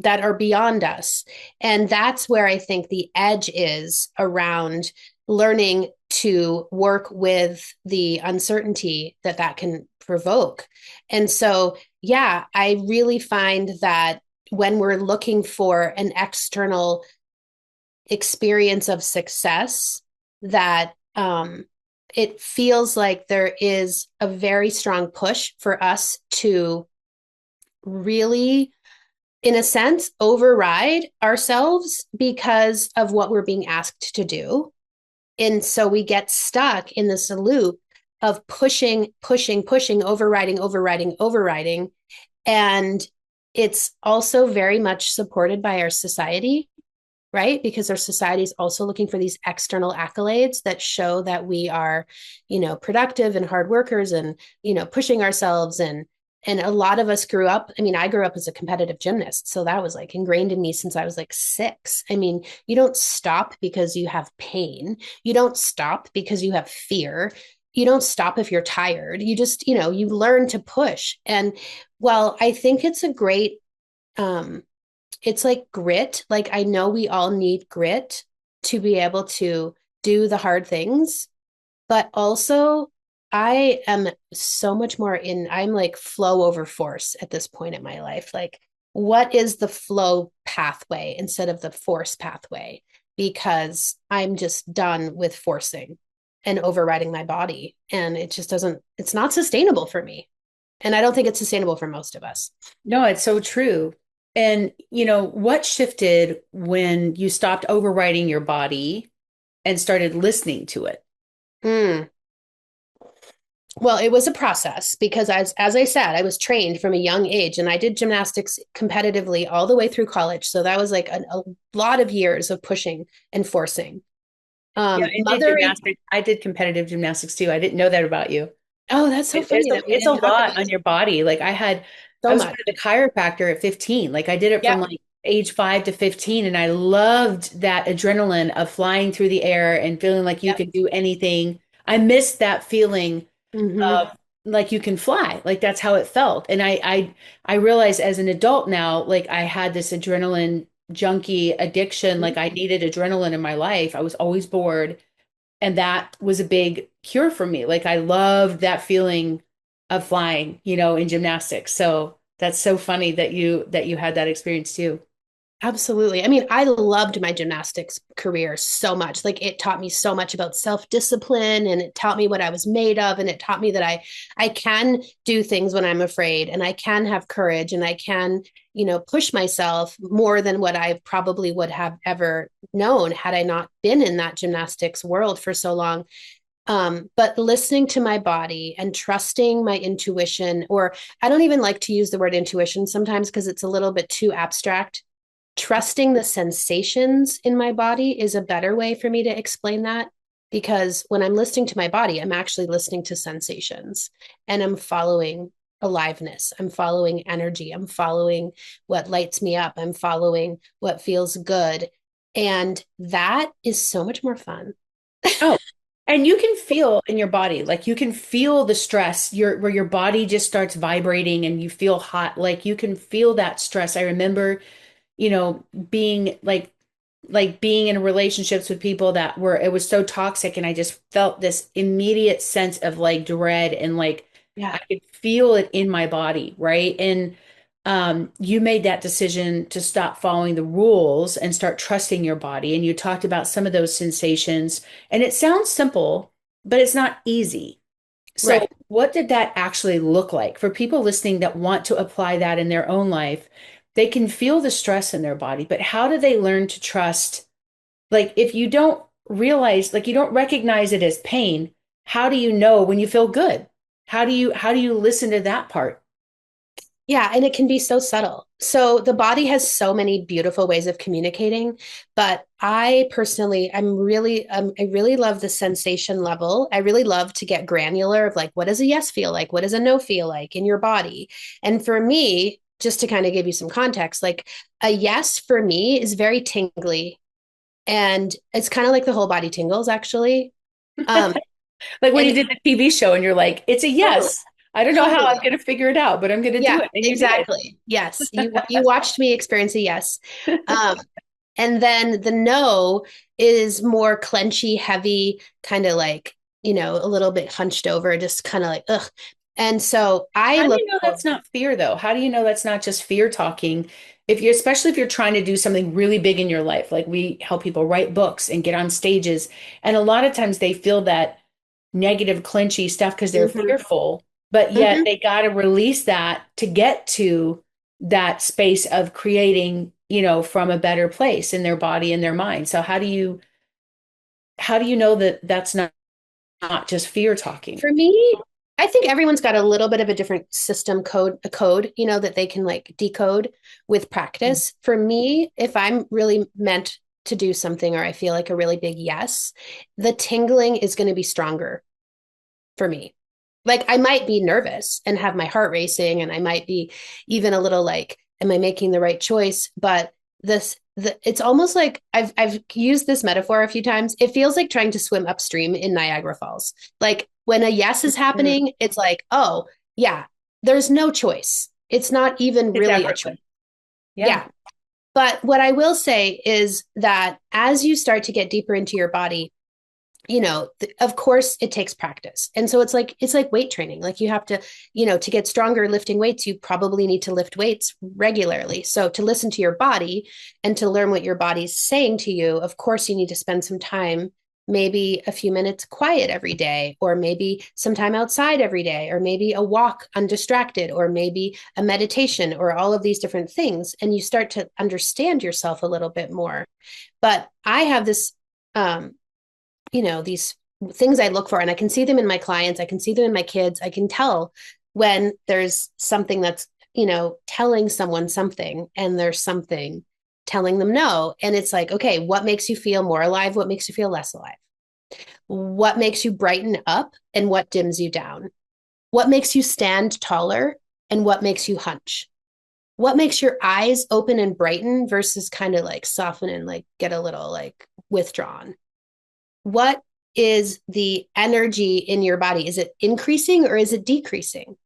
that are beyond us. And that's where I think the edge is around learning to work with the uncertainty that that can provoke. And so, yeah, I really find that when we're looking for an external experience of success, that it feels like there is a very strong push for us to really, in a sense, override ourselves because of what we're being asked to do. And so we get stuck in this loop of pushing, pushing, pushing, overriding, overriding, overriding. And it's also very much supported by our society, right? Because our society is also looking for these external accolades that show that we are, productive and hard workers and, pushing ourselves. And a lot of us grew up, I mean, I grew up as a competitive gymnast. So that was like ingrained in me since I was like 6. I mean, you don't stop because you have pain. You don't stop because you have fear. You don't stop if you're tired. You just, you learn to push. And well, I think it's a great um it's like grit. Like I know we all need grit to be able to do the hard things, but also I am so much more I'm like flow over force at this point in my life. Like, what is the flow pathway instead of the force pathway? Because I'm just done with forcing and overriding my body. And it just doesn't, it's not sustainable for me. And I don't think it's sustainable for most of us. No, it's so true. And what shifted when you stopped overriding your body and started listening to it? Mm. Well, it was a process because as I said, I was trained from a young age and I did gymnastics competitively all the way through college. So that was like a lot of years of pushing and forcing. Yeah, I did Mothering. gymnastics. I did competitive gymnastics too. I didn't know that about you. Oh, that's so funny that we It's a didn't talk lot about on your body. Like I so was much. going to the chiropractor at 15. Like I did it from Yep. like age 5 to 15, and I loved that adrenaline of flying through the air and feeling like you Yep. could do anything. I missed that feeling Hmm. of like you can fly. Like that's how it felt. And I realized as an adult now, like I had this adrenaline junkie addiction. Like I needed adrenaline in my life. I was always bored. And that was a big cure for me. Like I loved that feeling of flying, in gymnastics. So that's so funny that you had that experience too. Absolutely. I mean, I loved my gymnastics career so much. Like it taught me so much about self-discipline and it taught me what I was made of and it taught me that I can do things when I'm afraid and I can have courage and I can, push myself more than what I probably would have ever known had I not been in that gymnastics world for so long. But listening to my body and trusting my intuition, or I don't even like to use the word intuition sometimes because it's a little bit too abstract. Trusting the sensations in my body is a better way for me to explain that because when I'm listening to my body, I'm actually listening to sensations and I'm following aliveness. I'm following energy. I'm following what lights me up. I'm following what feels good. And that is so much more fun. Oh, and you can feel in your body, like you can feel the stress, where your body just starts vibrating and you feel hot. Like you can feel that stress. I remember, being being in relationships with people that were it was so toxic and I just felt this immediate sense of like dread and like I Yeah. could feel it in my body, right? And you made that decision to stop following the rules and start trusting your body. And you talked about some of those sensations. And it sounds simple, but it's not easy. So, Right. what did that actually look like for people listening that want to apply that in their own life? They can feel the stress in their body, but how do they learn to trust? Like, if you don't realize, like, you don't recognize it as pain, how do you know when you feel good? How do you listen to that part? Yeah, and it can be so subtle. So the body has so many beautiful ways of communicating, but I personally, I really love the sensation level. I really love to get granular of like, what does a yes feel like? What does a no feel like in your body? And for me, just to kind of give you some context, like a yes for me is very tingly, and it's kind of like the whole body tingles actually. Um, Like when you and did the TV show and you're like, it's a totally, yes. I don't know how I'm totally. going to figure it out, but I'm going to do Yeah, it. And you did. exactly. Yes, you watched me experience a yes. Um, and then the no is more clenchy, heavy, kind of like, a little bit hunched over, just kind of like, ugh. And so I How do look you know for, that's not fear, though? How do you know that's not just fear talking? Especially if you're trying to do something really big in your life, like we help people write books and get on stages. And a lot of times they feel that negative, clinchy stuff because they're Mhm, fearful, but yet mhm. they got to release that to get to that space of creating, from a better place in their body and their mind. So how do you know that that's not just fear talking? For me, I think everyone's got a little bit of a different system code, a code, that they can like decode with practice. For me, if I'm really meant to do something or I feel like a really big yes, the tingling is going to be stronger for me. Like I might be nervous and have my heart racing, and I might be even a little like, am I making the right choice? But it's almost like I've used this metaphor a few times. It feels like trying to swim upstream in Niagara Falls. Like when a yes is Mhm. happening, it's like, oh yeah, there's no choice. It's not even It's really a choice. effortless. Yeah. Yeah. But what I will say is that as you start to get deeper into your body, of course it takes practice. And so it's like weight training. Like you have to, to get stronger lifting weights, you probably need to lift weights regularly. So to listen to your body and to learn what your body's saying to you, of course you need to spend some time, maybe a few minutes quiet every day, or maybe some time outside every day, or maybe a walk undistracted, or maybe a meditation, or all of these different things. And you start to understand yourself a little bit more. But I have this, these things I look for, and I can see them in my clients, I can see them in my kids. I can tell when there's something that's, telling someone something and there's something telling them no. And it's like, okay, what makes you feel more alive? What makes you feel less alive? What makes you brighten up and what dims you down? What makes you stand taller and what makes you hunch? What makes your eyes open and brighten versus kind of like soften and like get a little like withdrawn? What is the energy in your body? Is it increasing or is it decreasing?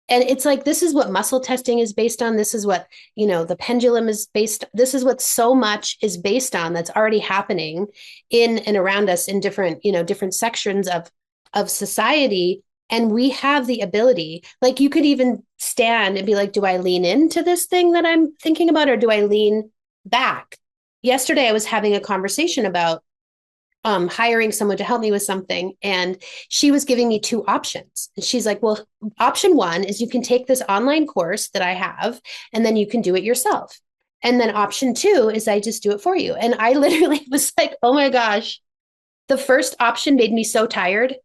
And it's like, this is what muscle testing is based on. This is what, the pendulum is based. This is what so much is based on that's already happening in and around us in different, different sections of society. And we have the ability, like you could even stand and be like, do I lean into this thing that I'm thinking about, or do I lean back? Yesterday, I was having a conversation about hiring someone to help me with something. And she was giving me two options. And she's like, well, option one is you can take this online course that I have, and then you can do it yourself. And then option two is I just do it for you. And I literally was like, oh my gosh, the first option made me so tired.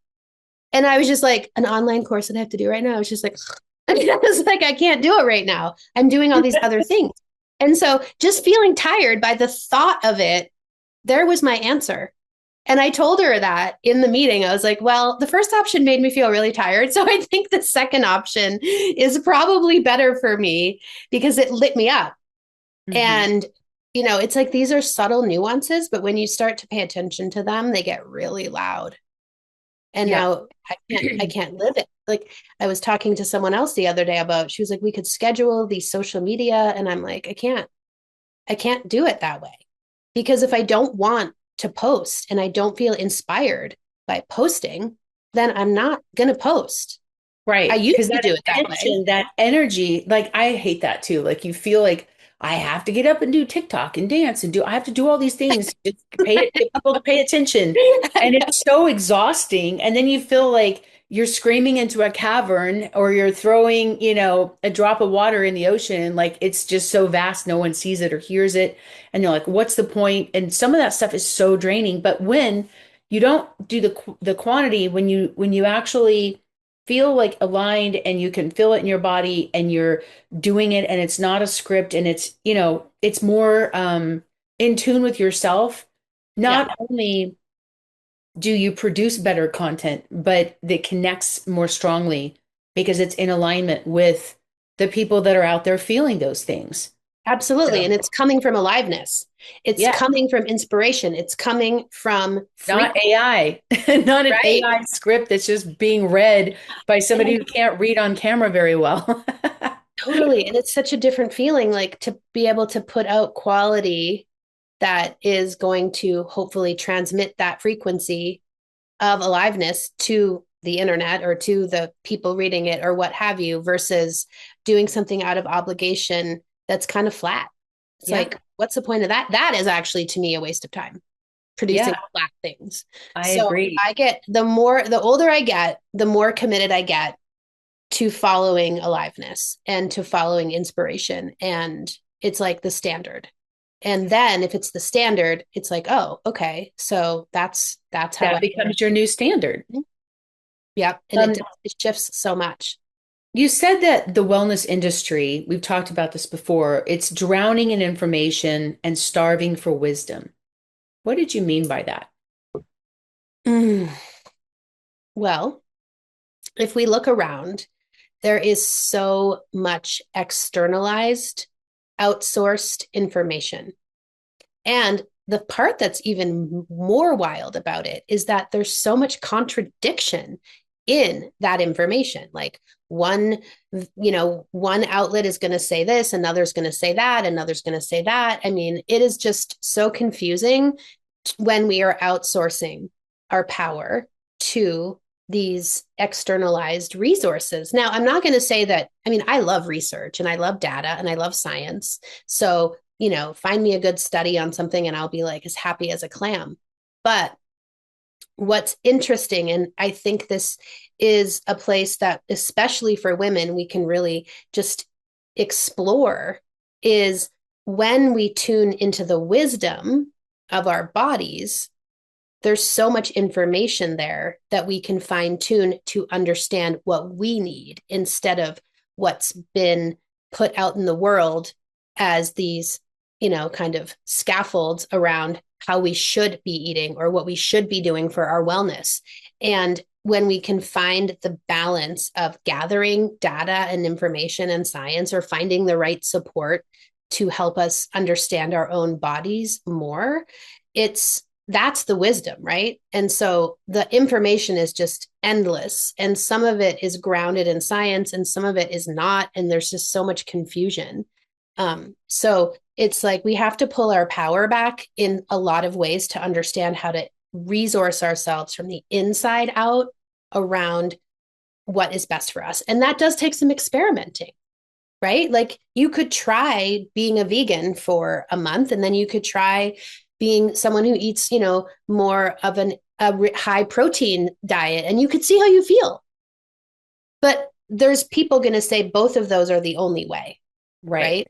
And I was just like, an online course that I have to do right now. I was just like, I was like, I can't do it right now. I'm doing all these other things. And so just feeling tired by the thought of it, there was my answer. And I told her that in the meeting. I was like, well, the first option made me feel really tired. So I think the second option is probably better for me because it lit me up. Mm-hmm. And, it's like these are subtle nuances, but when you start to pay attention to them, they get really loud. And now I can't live it. Like I was talking to someone else the other day about, she was like, we could schedule these social media. And I'm like, I can't do it that way. Because if I don't want to post and I don't feel inspired by posting, then I'm not going to post. Right. I used to do it that way. That energy, like I hate that too. Like you feel like I have to get up and do TikTok and dance and I have to do all these things to get people to pay attention. And it's so exhausting. And then you feel like you're screaming into a cavern or you're throwing, a drop of water in the ocean. Like it's just so vast, no one sees it or hears it. And you're like, what's the point? And some of that stuff is so draining. But when you don't do the quantity, when you actually feel like aligned and you can feel it in your body and you're doing it and it's not a script and it's more in tune with yourself, not only do you produce better content, but that connects more strongly because it's in alignment with the people that are out there feeling those things. Absolutely. And it's coming from aliveness. It's coming from inspiration. It's coming from not AI, not an AI script that's just being read by somebody who can't read on camera very well. Totally. And it's such a different feeling, like to be able to put out quality that is going to hopefully transmit that frequency of aliveness to the internet or to the people reading it or what have you, versus doing something out of obligation that's kind of flat. It's like, what's the point of that? That is actually, to me, a waste of time producing flat things. I agree. I get the older I get, the more committed I get to following aliveness and to following inspiration. And it's like the standard. And then if it's the standard, it's like, oh, okay. So that's how that becomes your new standard. Yeah. And it shifts so much. You said that the wellness industry, we've talked about this before, it's drowning in information and starving for wisdom. What did you mean by that? Well, if we look around, there is so much externalized, outsourced information. And the part that's even more wild about it is that there's so much contradiction in that information. Like one outlet is going to say this, another's going to say that, another's going to say that. I mean, it is just so confusing when we are outsourcing our power to these externalized resources. Now, I'm not going to say that, I love research and I love data and I love science. So, find me a good study on something and I'll be like as happy as a clam. But what's interesting, and I think this is a place that, especially for women, we can really just explore, is when we tune into the wisdom of our bodies, there's so much information there that we can fine tune to understand what we need instead of what's been put out in the world as these, kind of scaffolds around how we should be eating or what we should be doing for our wellness. And when we can find the balance of gathering data and information and science, or finding the right support to help us understand our own bodies more, that's the wisdom, right? And so the information is just endless, and some of it is grounded in science and some of it is not, and there's just so much confusion. So it's like we have to pull our power back in a lot of ways to understand how to resource ourselves from the inside out around what is best for us. And that does take some experimenting, right? Like you could try being a vegan for a month, and then you could try being someone who eats, more of a high protein diet, and you could see how you feel. But there's people going to say both of those are the only way, right?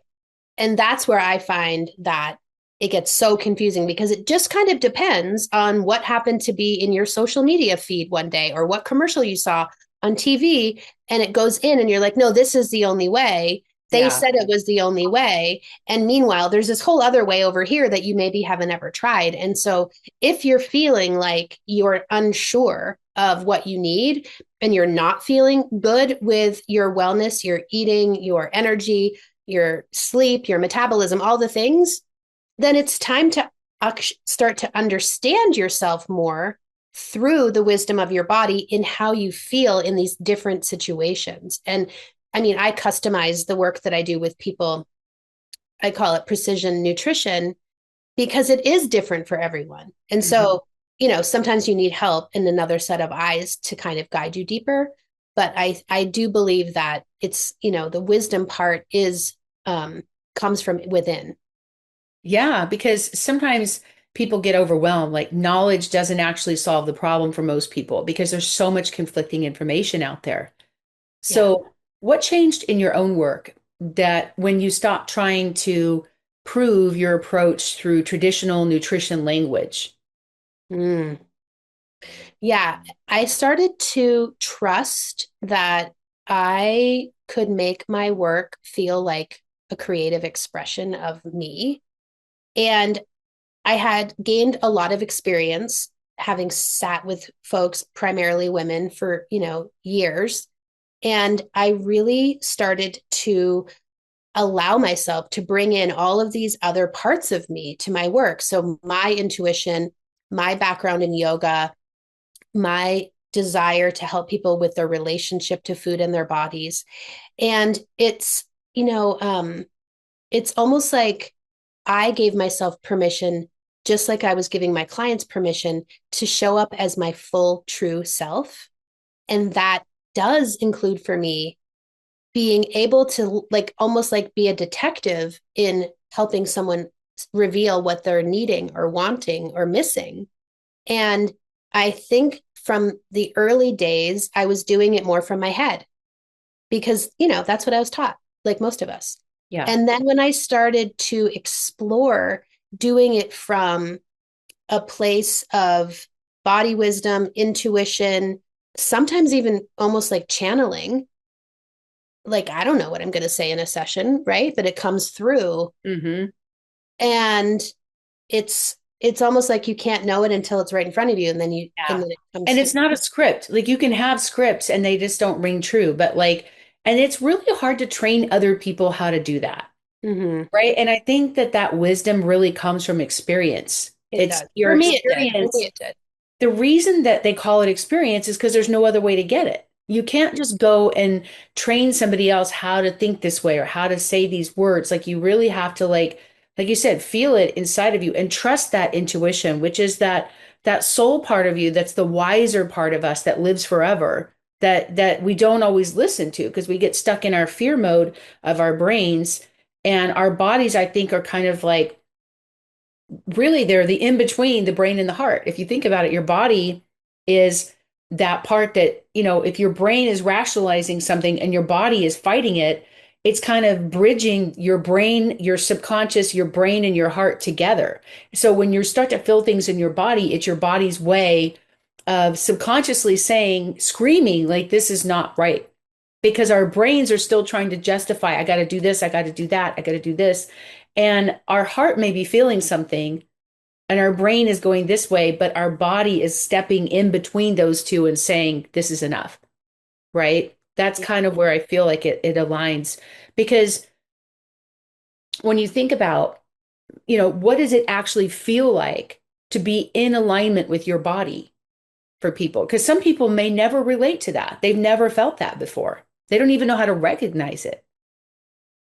And that's where I find that it gets so confusing, because it just kind of depends on what happened to be in your social media feed one day or what commercial you saw on TV. And it goes in and you're like, no, this is the only way. They said it was the only way. And meanwhile, there's this whole other way over here that you maybe haven't ever tried. And so if you're feeling like you're unsure of what you need and you're not feeling good with your wellness, your eating, your energy, your sleep, your metabolism, all the things, then it's time to start to understand yourself more through the wisdom of your body in how you feel in these different situations. And I mean, I customize the work that I do with people. I call it precision nutrition because it is different for everyone. And so, sometimes you need help and another set of eyes to kind of guide you deeper. But I do believe that it's, the wisdom part comes from within. Yeah, because sometimes people get overwhelmed. Like knowledge doesn't actually solve the problem for most people because there's so much conflicting information out there. Yeah. So, what changed in your own work that when you stopped trying to prove your approach through traditional nutrition language? Mm. Yeah, I started to trust that I could make my work feel like a creative expression of me. And I had gained a lot of experience having sat with folks, primarily women, for, years. And I really started to allow myself to bring in all of these other parts of me to my work. So my intuition, my background in yoga, my desire to help people with their relationship to food and their bodies. And it's almost like I gave myself permission, just like I was giving my clients permission to show up as my full true self. And that does include for me being able to like almost like be a detective in helping someone reveal what they're needing or wanting or missing. And I think from the early days, I was doing it more from my head because, that's what I was taught, like most of us. Yeah. And then when I started to explore doing it from a place of body wisdom, intuition, sometimes even almost like channeling, like I don't know what I'm going to say in a session, right? But it comes through. Mm-hmm. And it's almost like you can't know it until it's right in front of you, and then and then it comes And to it's not a script. Like you can have scripts and they just don't ring true. But and it's really hard to train other people how to do that. Mm-hmm. Right. And I think that wisdom really comes from experience. It It's does. your For me, it did. For experience. me, it did. The reason that they call it experience is because there's no other way to get it. You can't just go and train somebody else how to think this way or how to say these words. Like you really have to like you said, feel it inside of you and trust that intuition, which is that soul part of you that's the wiser part of us that lives forever, that we don't always listen to because we get stuck in our fear mode of our brains. And our bodies, I think, are kind of like really they're the in between the brain and the heart. If you think about it, your body is that part that, if your brain is rationalizing something and your body is fighting it, it's kind of bridging your brain, your subconscious, your brain and your heart together. So when you start to feel things in your body, it's your body's way of subconsciously saying, screaming, like, this is not right. Because our brains are still trying to justify, I got to do this, I got to do that, I got to do this. And our heart may be feeling something and our brain is going this way, but our body is stepping in between those two and saying, this is enough, right? That's kind of where I feel like it aligns. Because when you think about, what does it actually feel like to be in alignment with your body for people? Because some people may never relate to that. They've never felt that before. They don't even know how to recognize it.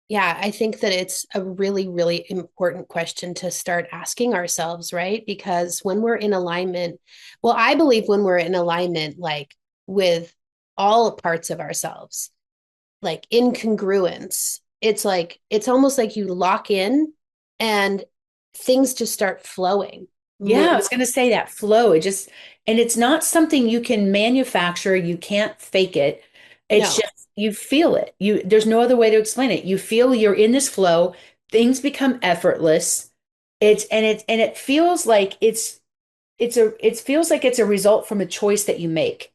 Yeah, I think that it's a really, really important question to start asking ourselves, right? Because when we're in alignment, well, I believe when we're in alignment, like with all parts of ourselves, like incongruence, it's like, it's almost like you lock in and things just start flowing Yeah, more. I was going to say that flow. And it's not something you can manufacture. You can't fake it. It's No, just, you feel it. There's no other way to explain it. You feel you're in this flow. Things become effortless. It feels like it feels like it's a result from a choice that you make.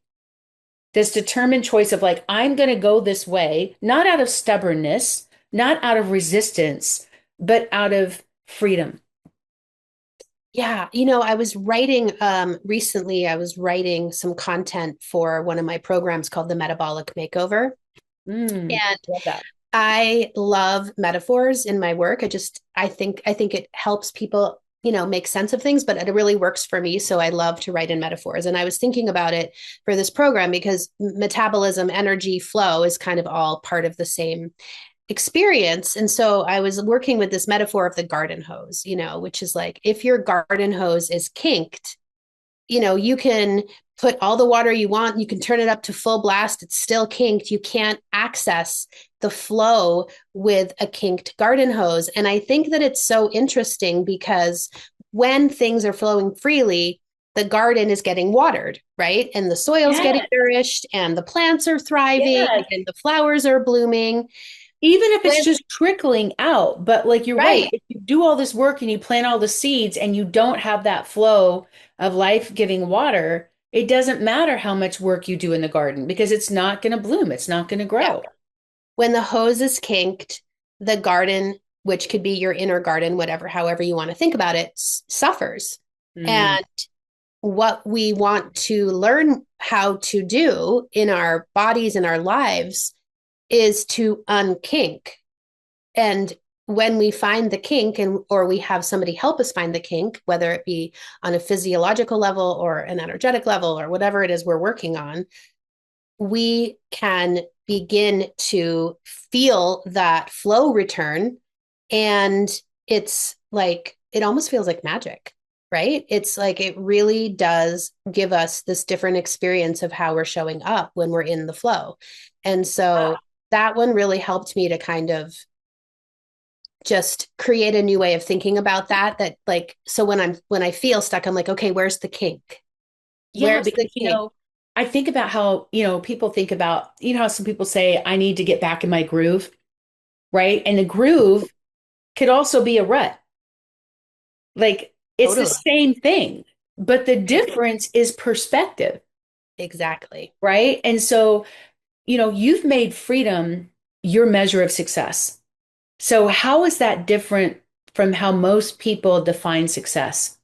This determined choice of like, I'm going to go this way, not out of stubbornness, not out of resistance, but out of freedom. yeah, I was writing recently, I was writing some content for one of my programs called the Metabolic Makeover. And Love that. I love metaphors in my work. I think it helps people, make sense of things, but it really works for me. So I love to write in metaphors. And I was thinking about it for this program because metabolism, energy, flow is kind of all part of the same experience. And so I was working with this metaphor of the garden hose, which is like if your garden hose is kinked, you can put all the water you want, you can turn it up to full blast, it's still kinked. You can't access the flow with a kinked garden hose. And I think that it's so interesting because when things are flowing freely, the garden is getting watered, right? And the soil's getting Yes, nourished, and the plants are thriving, yes. and the flowers are blooming. Even if it's When, just trickling out, but like you're right, right. if you do all this work and you plant all the seeds and you don't have that flow of life-giving water, it doesn't matter how much work you do in the garden because it's not going to bloom, it's not going to Yeah. grow. When the hose is kinked, the garden, which could be your inner garden, whatever, however you want to think about it, suffers. Mm. And what we want to learn how to do in our bodies and our lives is to unkink. And when we find the kink or we have somebody help us find the kink, whether it be on a physiological level or an energetic level or whatever it is we're working on, we can begin to feel that flow return. And it's like, it almost feels like magic, right? It's like it really does give us this different experience of how we're showing up when we're in the flow. And so that one really helped me to kind of just create a new way of thinking about that like, so when I feel stuck, I'm like, okay, where's the kink? Yeah, Where's the because kink? I think about how, people think about, how some people say, I need to get back in my groove, right? And the groove could also be a rut. Like it's the Totally. same thing, but the difference is perspective, Exactly. right? And so, you've made freedom your measure of success. So how is that different from how most people define success?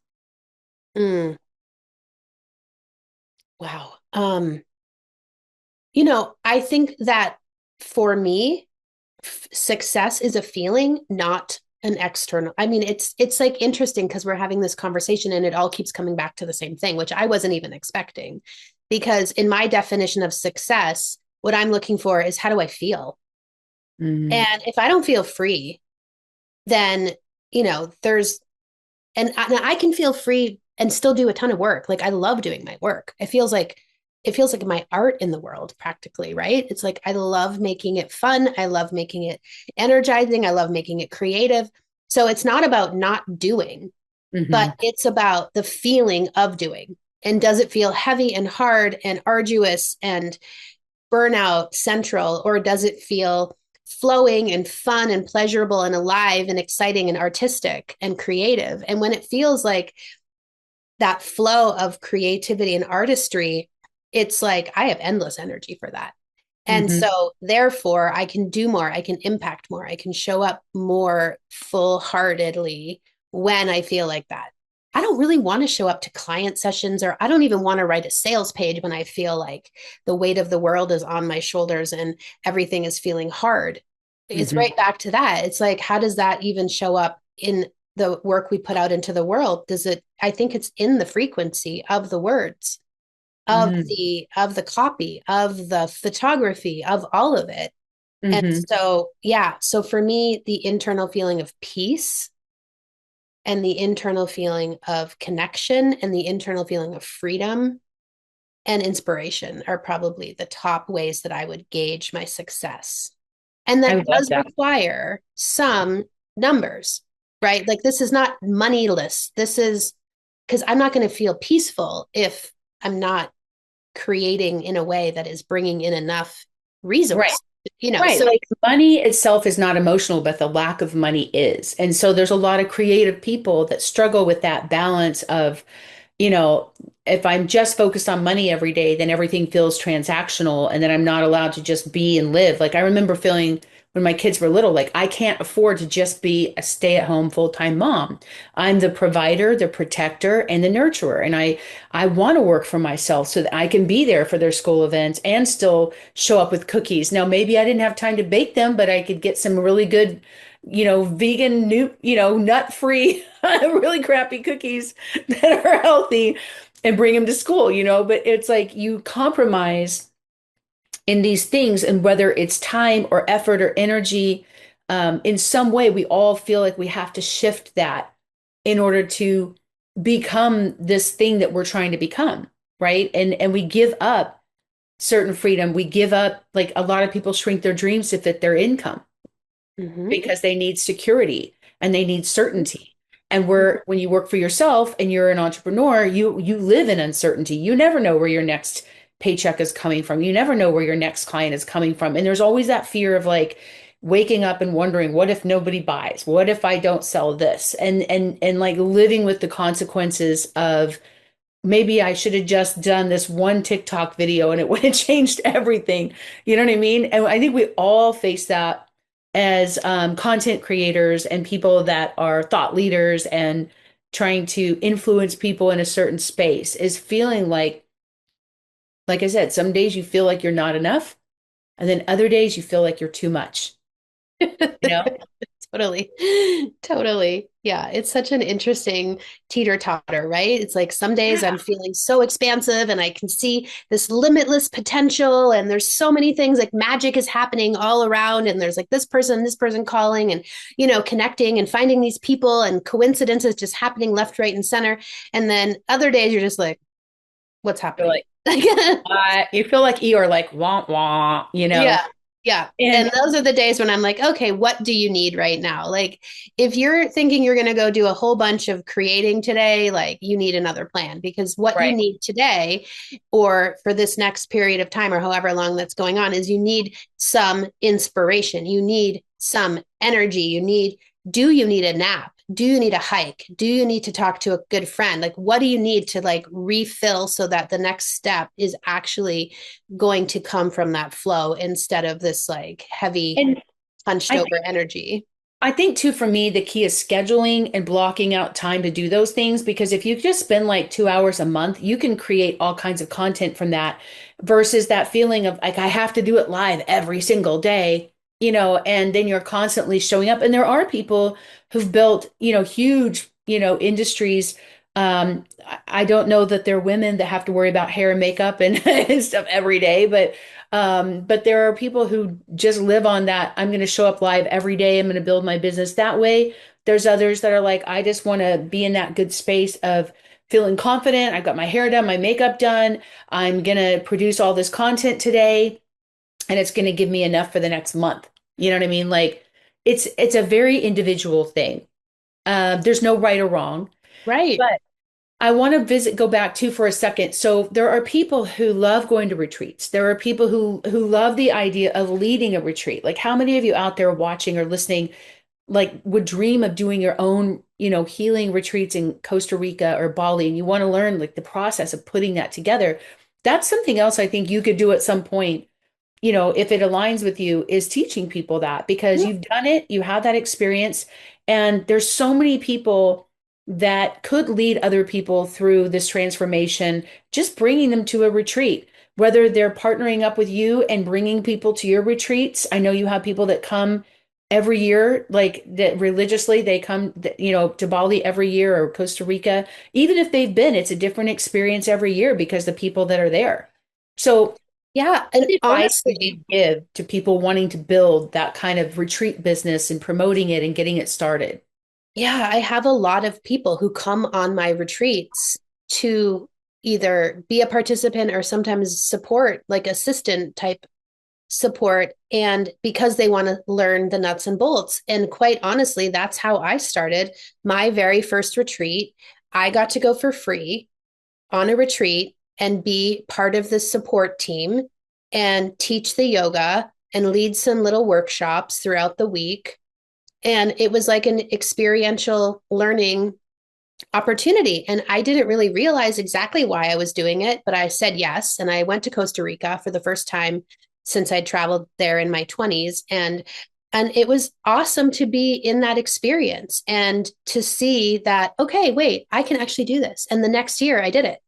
Mm, wow. I think that for me, success is a feeling, not an external. I mean, it's like interesting because we're having this conversation and it all keeps coming back to the same thing, which I wasn't even expecting. Because in my definition of success, what I'm looking for is how do I feel? Mm. And if I don't feel free, then, there's and I can feel free and still do a ton of work. Like I love doing my work. It feels like my art in the world practically, right? It's like I love making it fun. I love making it energizing. I love making it creative. So it's not about not doing, but Hmm. it's about the feeling of doing. And does it feel heavy and hard and arduous and burnout central, or does it feel flowing and fun and pleasurable and alive and exciting and artistic and creative. And when it feels like that flow of creativity and artistry, it's like I have endless energy for that. And Hmm. so, therefore, I can do more, I can impact more, I can show up more full heartedly when I feel like that. I don't really want to show up to client sessions, or I don't even want to write a sales page when I feel like the weight of the world is on my shoulders and everything is feeling hard. It's Hmm. right back to that. It's like, how does that even show up in the work we put out into the world? Does it, I think it's in the frequency of the words, Hmm. of the copy, of the photography, of all of it. And Hmm. so, yeah, so for me, the internal feeling of peace and the internal feeling of connection and the internal feeling of freedom and inspiration are probably the top ways that I would gauge my success. And I that love does that. require some numbers, right? Like this is not moneyless. This is because I'm not going to feel peaceful if I'm not creating in a way that is bringing in enough Right. resource, you know. Right. So Like money itself is not emotional, but the lack of money is. And so there's a lot of creative people that struggle with that balance of, you know, if I'm just focused on money every day, then everything feels transactional and then I'm not allowed to just be and live. Like I remember feeling when my kids were little, like I can't afford to just be a stay-at-home full-time mom. I'm the provider, the protector, and the nurturer. And I want to work for myself so that I can be there for their school events and still show up with cookies. Now, maybe I didn't have time to bake them, but I could get some really good, vegan, nut-free, really crappy cookies that are healthy and bring them to school, but it's like you compromise in these things, and whether it's time or effort or energy, in some way, we all feel like we have to shift that in order to become this thing that we're trying to become, right? And we give up certain freedom. We give up, like a lot of people shrink their dreams to fit their income mhm, because they need security and they need mhm, certainty. And mhm, when you work for yourself and you're an entrepreneur, you live in uncertainty. You never know where your next paycheck is coming from. You never know where your next client is coming from. And there's always that fear of like waking up and wondering, what if nobody buys? What if I don't sell this? And like living with the consequences of maybe I should have just done this one TikTok video and it would have changed everything. You know what I mean? And I think we all face that as content creators and people that are thought leaders and trying to influence people in a certain space, is feeling like I said, some days you feel like you're not enough, and then other days you feel like you're too much, you know? totally, totally. Yeah, it's such an interesting teeter-totter, right? It's like some days Yeah. I'm feeling so expansive and I can see this limitless potential, and there's so many things like magic is happening all around, and there's like this person calling, and connecting and finding these people, and coincidences just happening left, right, and center. And then other days you're just like, what's You're happening? like, you feel like you are like wah wah, Yeah. Yeah. and And those are the days when I'm like, okay, what do you need right now? Like, if you're thinking you're going to go do a whole bunch of creating today, like, you need another plan, because what you right. need today or for this next period of time or however long that's going on is you need some inspiration. You need some energy. Do you need a nap? Do you need a hike? Do you need to talk to a good friend? Like, what do you need to like refill so that the next step is actually going to come from that flow instead of this like heavy And punched I over energy. I think too, for me, the key is scheduling and blocking out time to do those things. Because if you just spend like 2 hours a month, you can create all kinds of content from that versus that feeling of like, I have to do it live every single day, and then you're constantly showing up. And there are people who've built, huge, industries. I don't know that they're women that have to worry about hair and makeup and, and stuff every day, but there are people who just live on that. I'm going to show up live every day. I'm going to build my business that way. There's others that are like, I just want to be in that good space of feeling confident. I've got my hair done, my makeup done. I'm going to produce all this content today, and it's going to give me enough for the next month. You know what I mean? Like it's a very individual thing. There's no right or wrong. Right. I want to go back to for a second. So there are people who love going to retreats. There are people who love the idea of leading a retreat. Like how many of you out there watching or listening like would dream of doing your own, healing retreats in Costa Rica or Bali, and you want to learn like the process of putting that together? That's something else I think you could do at some point, if it aligns with you, is teaching people that because Yeah. you've done it, you have that experience, and there's so many people that could lead other people through this transformation, just bringing them to a retreat, whether they're partnering up with you and bringing people to your retreats. I know you have people that come every year, like that religiously, they come, to Bali every year or Costa Rica. Even if they've been, it's a different experience every year because the people that are there. So Yeah. what And advice would honestly, you give to people wanting to build that kind of retreat business and promoting it and getting it started? yeah, I have a lot of people who come on my retreats to either be a participant or sometimes support, like assistant type support. And because they want to learn the nuts and bolts. And quite honestly, that's how I started my very first retreat. I got to go for free on a retreat and be part of the support team and teach the yoga and lead some little workshops throughout the week. And it was like an experiential learning opportunity. And I didn't really realize exactly why I was doing it, but I said yes. And I went to Costa Rica for the first time since I'd traveled there in my 20s. And it was awesome to be in that experience and to see that, okay, wait, I can actually do this. And the next year I did it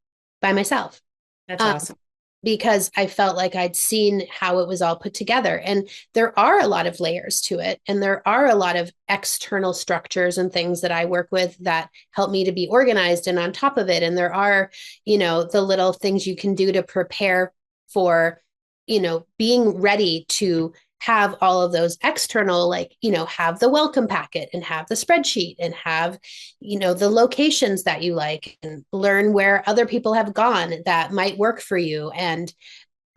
by myself. That's Um, awesome. because I felt like I'd seen how it was all put together. And there are a lot of layers to it. And there are a lot of external structures and things that I work with that help me to be organized and on top of it. And there are, the little things you can do to prepare for, being ready to have all of those external, like, have the welcome packet and have the spreadsheet and have, the locations that you like and learn where other people have gone that might work for you and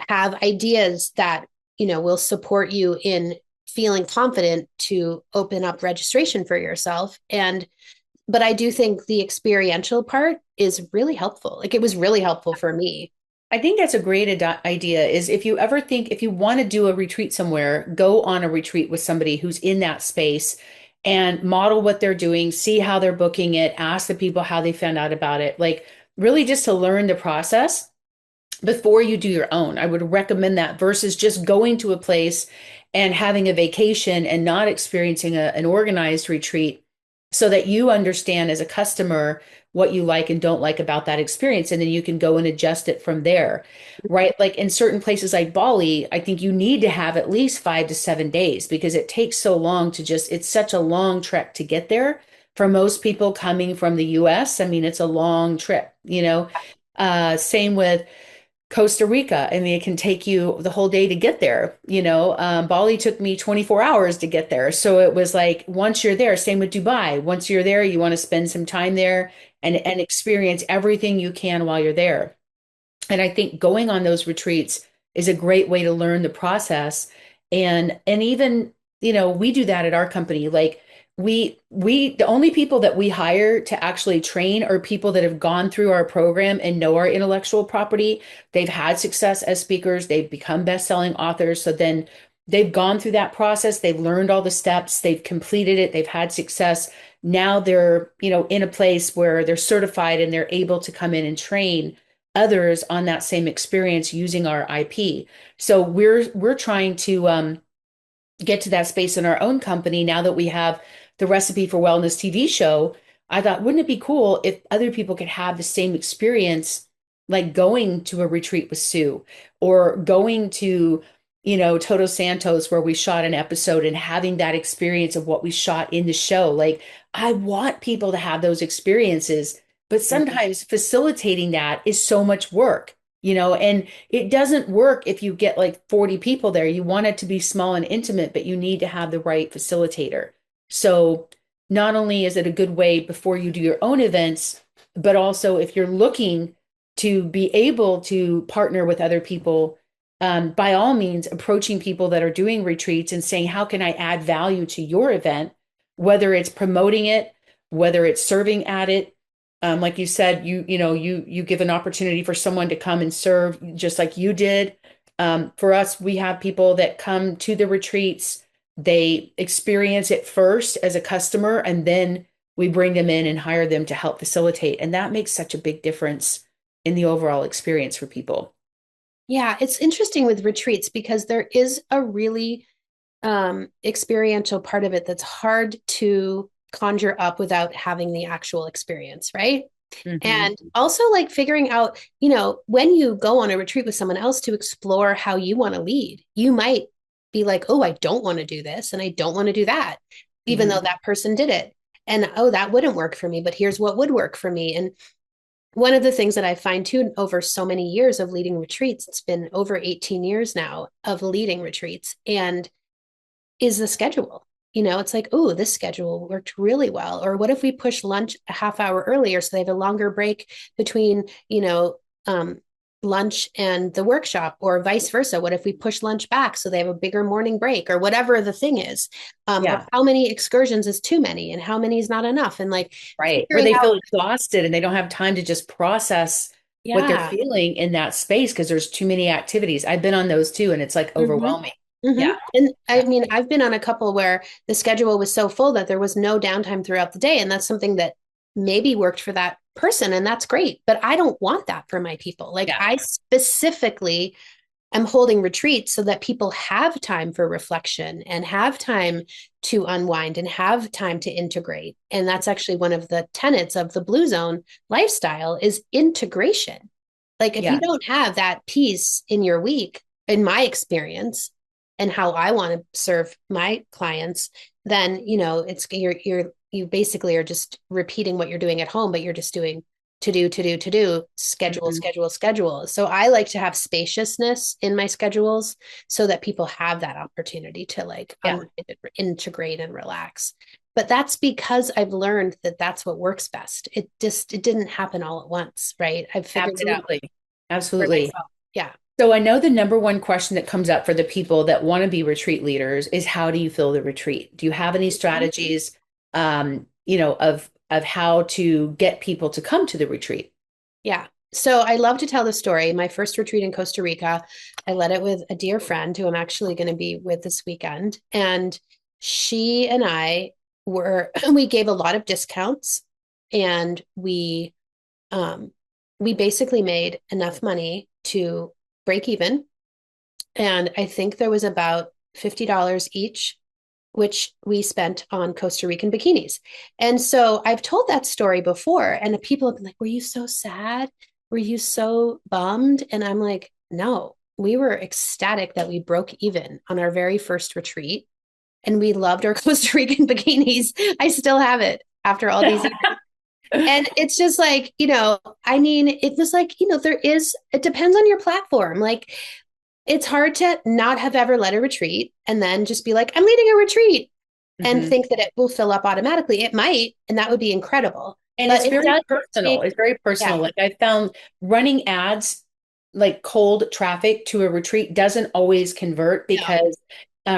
have ideas that, will support you in feeling confident to open up registration for yourself. But I do think the experiential part is really helpful. Like it was really helpful for me. I think that's a great idea is if you want to do a retreat somewhere, go on a retreat with somebody who's in that space and model what they're doing, see how they're booking it, ask the people how they found out about it, like really just to learn the process before you do your own. I would recommend that versus just going to a place and having a vacation and not experiencing an organized retreat so that you understand as a customer what you like and don't like about that experience. And then you can go and adjust it from there, right? Like in certain places like Bali, I think you need to have at least 5 to 7 days because it takes so long it's such a long trek to get there. For most people coming from the US, I mean, it's a long trip. Same with Costa Rica. I mean, it can take you the whole day to get there. Bali took me 24 hours to get there. So it was like once you're there, same with Dubai. Once you're there, you want to spend some time there and experience everything you can while you're there. And I think going on those retreats is a great way to learn the process. And even, we do that at our company. Like the only people that we hire to actually train are people that have gone through our program and know our intellectual property. They've had success as speakers, they've become best-selling authors. So then they've gone through that process, they've learned all the steps, they've completed it, they've had success. Now they're, in a place where they're certified and they're able to come in and train others on that same experience using our IP. So we're trying to get to that space in our own company now that we have the Recipe for Wellness TV show. I thought, wouldn't it be cool if other people could have the same experience, like going to a retreat with Sue or going to, Toto Santos, where we shot an episode and having that experience of what we shot in the show. Like, I want people to have those experiences, but sometimes facilitating that is so much work. And it doesn't work if you get like 40 people there. You want it to be small and intimate, but you need to have the right facilitator. So not only is it a good way before you do your own events, but also if you're looking to be able to partner with other people, by all means, approaching people that are doing retreats and saying, how can I add value to your event? Whether it's promoting it, whether it's serving at it, Like you said, you give an opportunity for someone to come and serve just like you did. For us, we have people that come to the retreats. They experience it first as a customer, and then we bring them in and hire them to help facilitate. And that makes such a big difference in the overall experience for people. Yeah, it's interesting with retreats because there is a really experiential part of it that's hard to conjure up without having the actual experience, right? Hmm. And also like figuring out, when you go on a retreat with someone else to explore how you want to lead, you might be like, oh, I don't want to do this and I don't want to do that, even though Hmm. that person did it. And oh, that wouldn't work for me, but here's what would work for me. And one of the things that I find too over so many years of leading retreats, it's been over 18 years now of leading retreats, and is the schedule. It's like, oh, this schedule worked really well. Or what if we push lunch a half hour earlier so they have a longer break between, um, lunch and the workshop, or vice versa? What if we push lunch back so they have a bigger morning break, or whatever the thing is? Or Yeah, how many excursions is too many and how many is not enough? And like right. Where figuring they out, feel exhausted and they don't have time to just process what they're yeah. feeling in that space because there's too many activities. I've been on those too, and it's like Mm-hmm. overwhelming. Mm-hmm. Yeah. And I Yeah. mean, I've been on a couple where the schedule was so full that there was no downtime throughout the day. And that's something that maybe worked for that person. And that's great. But I don't want that for my people. Like, Yeah. I specifically am holding retreats so that people have time for reflection and have time to unwind and have time to integrate. And that's actually one of the tenets of the Blue Zone lifestyle is integration. Like, if you Yeah. don't have that piece in your week, in my experience, and how I want to serve my clients, then it's you basically are just repeating what you're doing at home, but you're just doing to do, schedule, Mhm. schedule, schedule. So I like to have spaciousness in my schedules so that people have that opportunity to like Yeah. integrate and relax. But that's because I've learned that that's what works best. It didn't happen all at once, right? I've figured it out Absolutely. for Absolutely. myself. Yeah. So I know the number one question that comes up for the people that want to be retreat leaders is how do you fill the retreat? Do you have any strategies, of how to get people to come to the retreat? Yeah. So I love to tell the story. My first retreat in Costa Rica, I led it with a dear friend who I'm actually going to be with this weekend. And she and I we gave a lot of discounts, and um, we basically made enough money to break even. And I think there was about $50 each, which we spent on Costa Rican bikinis. And so I've told that story before, and the people have been like, were you so sad? Were you so bummed? And I'm like, no, we were ecstatic that we broke even on our very first retreat. And we loved our Costa Rican bikinis. I still have it after all these years. And it's just like, I mean, it was like, it depends on your platform. Like, it's hard to not have ever led a retreat and then just be like, I'm leading a retreat and Mhm. think that it will fill up automatically. It might, and that would be incredible. And But it's it very does personal. take, It's very yeah, personal. Like I found running ads, like cold traffic to a retreat doesn't always convert no, because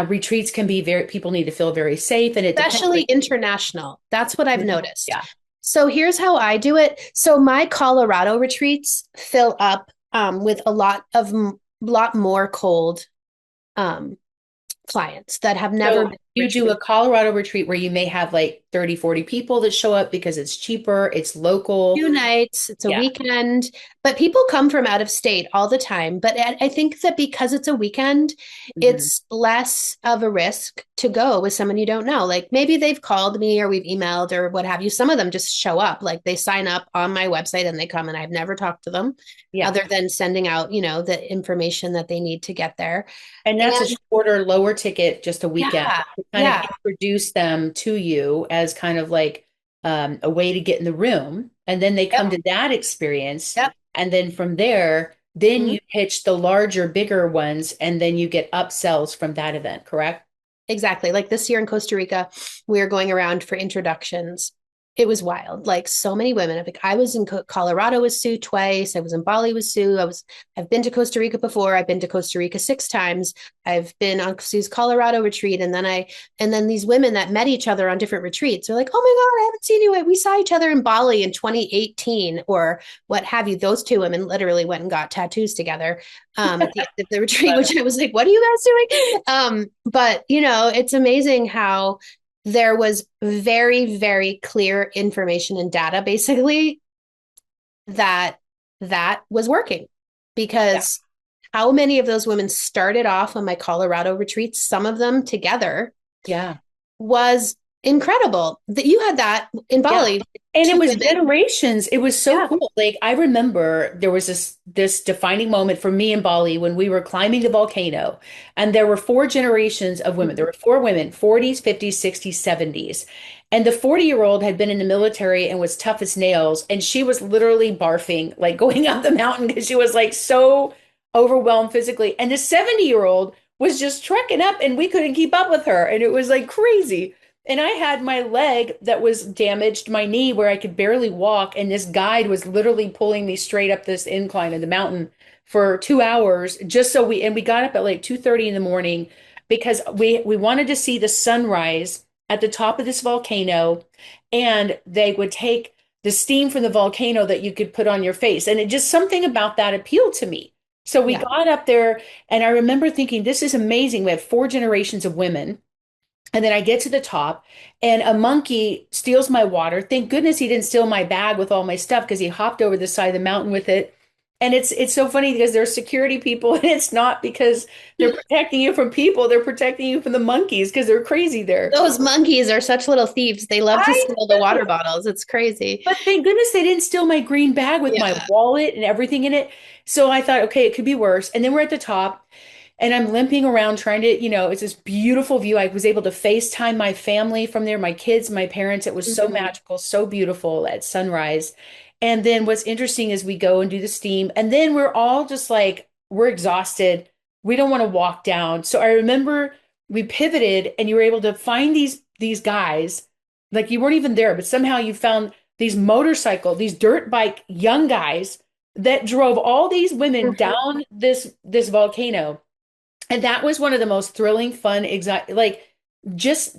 retreats can be people need to feel very safe and it depends. especially Like, international. That's what I've mhm. noticed. Yeah. So here's how I do it. So my Colorado retreats fill up with lot more cold um, clients that have never So been you do a retreat. Colorado retreat where you may have like 30, 40 people that show up because it's cheaper, it's local. 2 nights, it's a Yeah. weekend, but people come from out of state all the time. But I think that because it's a weekend, Hmm. it's less of a risk to go with someone you don't know. Like maybe they've called me or we've emailed or what have you. Some of them just show up, like they sign up on my website and they come, and I've never talked to them Yeah. other than sending out, the information that they need to get there. And that's a And shorter, lower ticket, just a weekend yeah, to kind of yeah, introduce them to you as kind of like a way to get in the room. And then they yep, come to that experience. yep. And then from there, then Mhm. you pitch the larger, bigger ones, and then you get upsells from that event, correct? Exactly. Like this year in Costa Rica, we're going around for introductions. It was wild. Like so many women. Like I was in Colorado with Sue twice. I was in Bali with Sue. I've been to Costa Rica before. I've been to Costa Rica 6 times. I've been on Sue's Colorado retreat. And then these women that met each other on different retreats are like, oh my God, I haven't seen you. We saw each other in Bali in 2018 or what have you. Those two women literally went and got tattoos together at the end of the retreat, which I was like, what are you guys doing? But it's amazing how there was very, very clear information and data basically that that was working Yeah. because how many of those women started off on my Colorado retreats, some of them together, Yeah. was incredible. That you had that in Yeah. Bali, And it two was women. generations. It was so Yeah. cool. Like I remember there was this defining moment for me in Bali when we were climbing the volcano, and there were four generations of women. There were four women, 40s, 50s, 60s, 70s. And the 40-year-old had been in the military and was tough as nails, and she was literally barfing, like going up the mountain because she was like so overwhelmed physically. And the 70-year-old was just trekking up and we couldn't keep up with her. And it was like crazy. And I had my leg that was damaged, my knee where I could barely walk. And this guide was literally pulling me straight up this incline of the mountain for 2 hours just so we got up at like 2:30 in the morning because we wanted to see the sunrise at the top of this volcano. And they would take the steam from the volcano that you could put on your face. And it just something about that appealed to me. So we Yeah. got up there and I remember thinking, this is amazing. We have four generations of women. And then I get to the top and a monkey steals my water. Thank goodness he didn't steal my bag with all my stuff because he hopped over the side of the mountain with it. And it's so funny because there's security people and it's not because they're protecting you from people, they're protecting you from the monkeys because they're crazy there. Those monkeys are such little thieves. They love to I steal the water bottles. It's crazy. But thank goodness they didn't steal my green bag with my Yeah. wallet and everything in it. So I thought, okay, it could be worse. And then we're at the top and I'm limping around trying to, it's this beautiful view. I was able to FaceTime my family from there, my kids, my parents. It was so Mhm. magical, so beautiful at sunrise. And then what's interesting is we go and do the steam, and then we're all just like, we're exhausted. We don't want to walk down. So I remember we pivoted and you were able to find these guys, like you weren't even there, but somehow you found these dirt bike young guys that drove all these women Mhm. down this volcano. And that was one of the most thrilling, fun, exact like just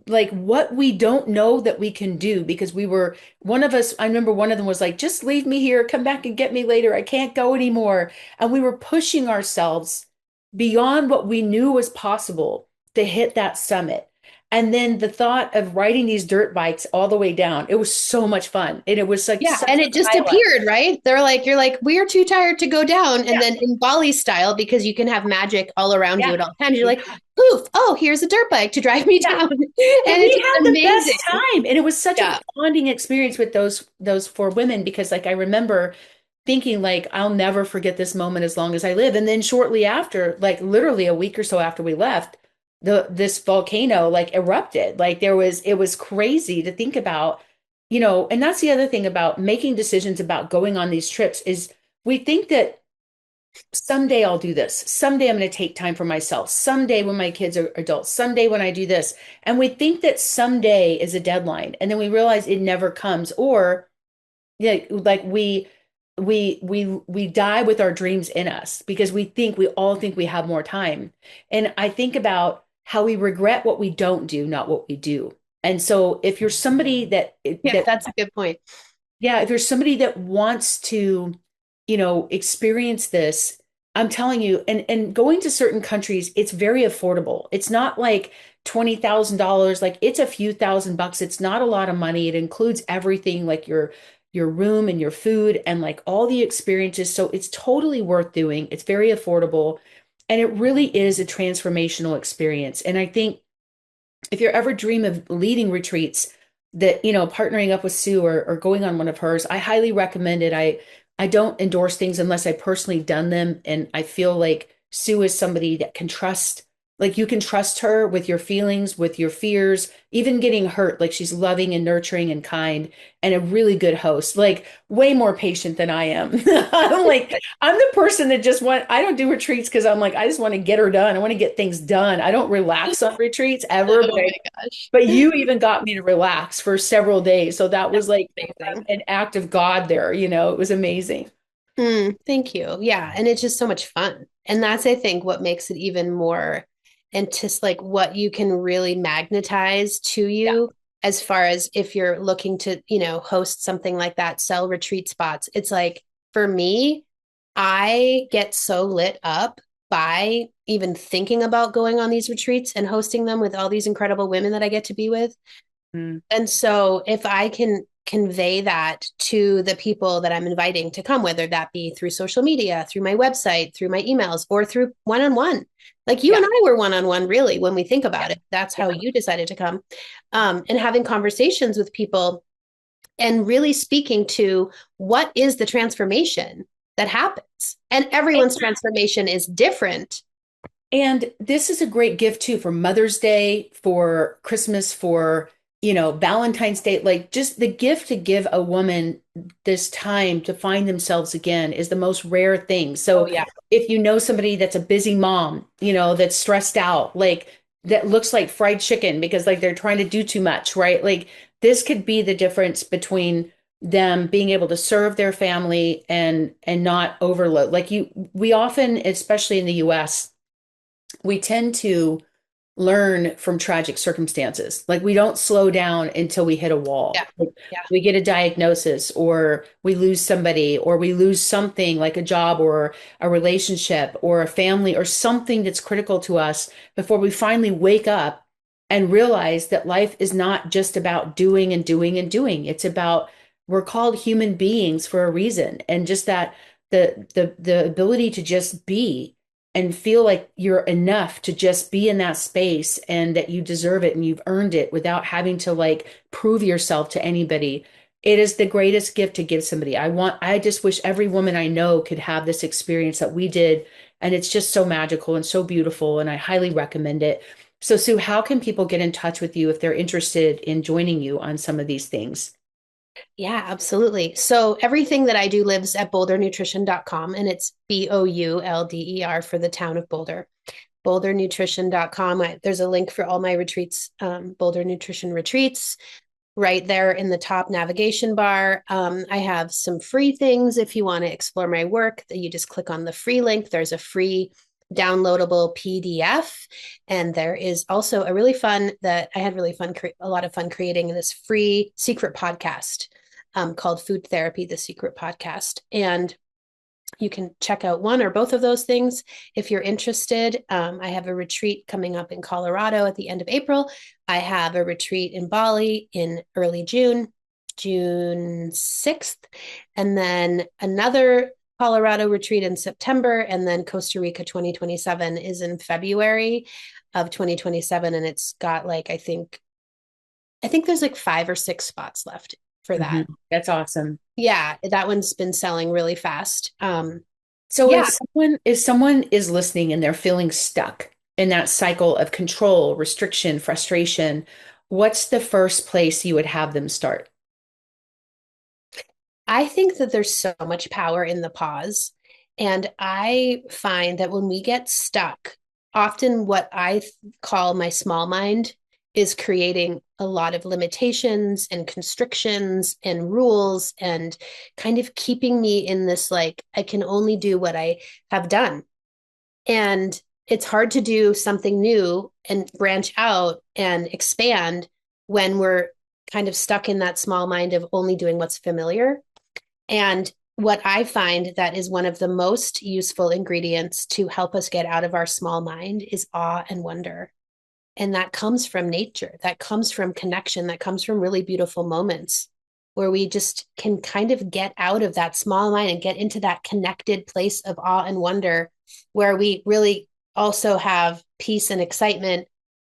like what we don't know that we can do because we were one of us, I remember one of them was like, just leave me here, come back and get me later. I can't go anymore. And we were pushing ourselves beyond what we knew was possible to hit that summit. And then the thought of riding these dirt bikes all the way down, it was so much fun. And it was like Yeah, such and a it just highlight. appeared, right? You're like, we are too tired to go down. And Yeah, then in Bali style, because you can have magic all around you yeah, at all times, you're yeah, like, poof, oh, here's a dirt bike to drive me yeah. down. And And it's we just had the best amazing. time. And it was such a Yeah. bonding experience with those four women because like I remember thinking like I'll never forget this moment as long as I live. And then shortly after, like literally a week or so after we left, this volcano like erupted. Like it was crazy to think about, and that's the other thing about making decisions about going on these trips is we think that someday I'll do this. Someday I'm going to take time for myself. Someday when my kids are adults. Someday when I do this. And we think that someday is a deadline. And then we realize it never comes. Or yeah, like we die with our dreams in us because we all think we have more time. And I think about how we regret what we don't do, not what we do. And so if you're somebody Yeah, that that's a good point. yeah, if there's somebody that wants to, experience this, I'm telling you, and going to certain countries, it's very affordable. It's not like $20,000, like it's a few $1,000s. It's not a lot of money. It includes everything like your room and your food and like all the experiences. So it's totally worth doing. It's very affordable. And it really is a transformational experience. And I think if you ever dream of leading retreats that partnering up with Sue or going on one of hers, I highly recommend it. I don't endorse things unless I personally done them and I feel like Sue is somebody that can trust Like you can trust her with your feelings, with your fears, even getting hurt. Like she's loving and nurturing and kind and a really good host, like way more patient than I am. I'm the person that I don't do retreats because I'm like, I just want to get her done. I want to get things done. I don't relax on retreats ever, Oh my gosh. but you even got me to relax for several days. So that was like Amazing. an act of God there, it was amazing. Thank you. Yeah. And it's just so much fun. And that's, I think, what makes it even more and just like what you can really magnetize to Yeah. you as far as if you're looking to, host something like that, sell retreat spots. It's like for me, I get so lit up by even thinking about going on these retreats and hosting them with all these incredible women that I get to be with. Mm. And so if I can convey that to the people that I'm inviting to come, whether that be through social media, through my website, through my emails, or through one on one, like you Yeah. and I were one on one, really, when we think Yeah. about it, that's how Yeah. you decided to come, and having conversations with people and really speaking to what is the transformation that happens. And everyone's transformation is different. And this is a great gift too for Mother's Day, for Christmas, for, Valentine's Day. Like just the gift to give a woman this time to find themselves again is the most rare thing. Oh, So yeah. if you know somebody that's a busy mom, that's stressed out, like that looks like fried chicken because like they're trying to do too much, right? Like this could be the difference between them being able to serve their family and not overload. We often, especially in the US, we tend to learn from tragic circumstances. Like we don't slow down until we hit a Yeah. wall. Like Yeah. we get a diagnosis or we lose somebody or we lose something like a job or a relationship or a family or something that's critical to us before we finally wake up and realize that life is not just about doing and doing and doing. It's about we're called human beings for a reason. And just that the ability to just be and feel like you're enough to just be in that space and that you deserve it and you've earned it without having to like prove yourself to anybody. It is the greatest gift to give somebody. I just wish every woman I know could have this experience that we did. And it's just so magical and so beautiful. And I highly recommend it. So, Sue, how can people get in touch with you if they're interested in joining you on some of these things? Yeah, absolutely. So everything that I do lives at bouldernutrition.com, and it's Boulder for the town of Boulder. Bouldernutrition.com. There's a link for all my retreats, Boulder Nutrition retreats, right there in the top navigation bar. I have some free things if you want to explore my work. You just click on the free link. There's a free downloadable PDF, and there is also a really fun that I had really fun, a lot of fun creating this free secret podcast called Food Therapy, the Secret Podcast, and you can check out one or both of those things if you're interested. I have a retreat coming up in Colorado at the end of April. I have a retreat in Bali in early June, June 6th, and then another Colorado retreat in September, and then Costa Rica 2027 is in February of 2027, and it's got like I think there's like 5 or 6 spots left for that. That's awesome. Yeah, that one's been selling really fast. So Yeah, if someone is listening and they're feeling stuck in that cycle of control, restriction, frustration, what's the first place you would have them start? I think that there's so much power in the pause. And I find that when we get stuck, often what I call my small mind is creating a lot of limitations and constrictions and rules and kind of keeping me in this like, I can only do what I have done. And it's hard to do something new and branch out and expand when we're kind of stuck in that small mind of only doing what's familiar. And what I find that is one of the most useful ingredients to help us get out of our small mind is awe and wonder. And that comes from nature, that comes from connection, that comes from really beautiful moments where we just can kind of get out of that small mind and get into that connected place of awe and wonder, where we really also have peace and excitement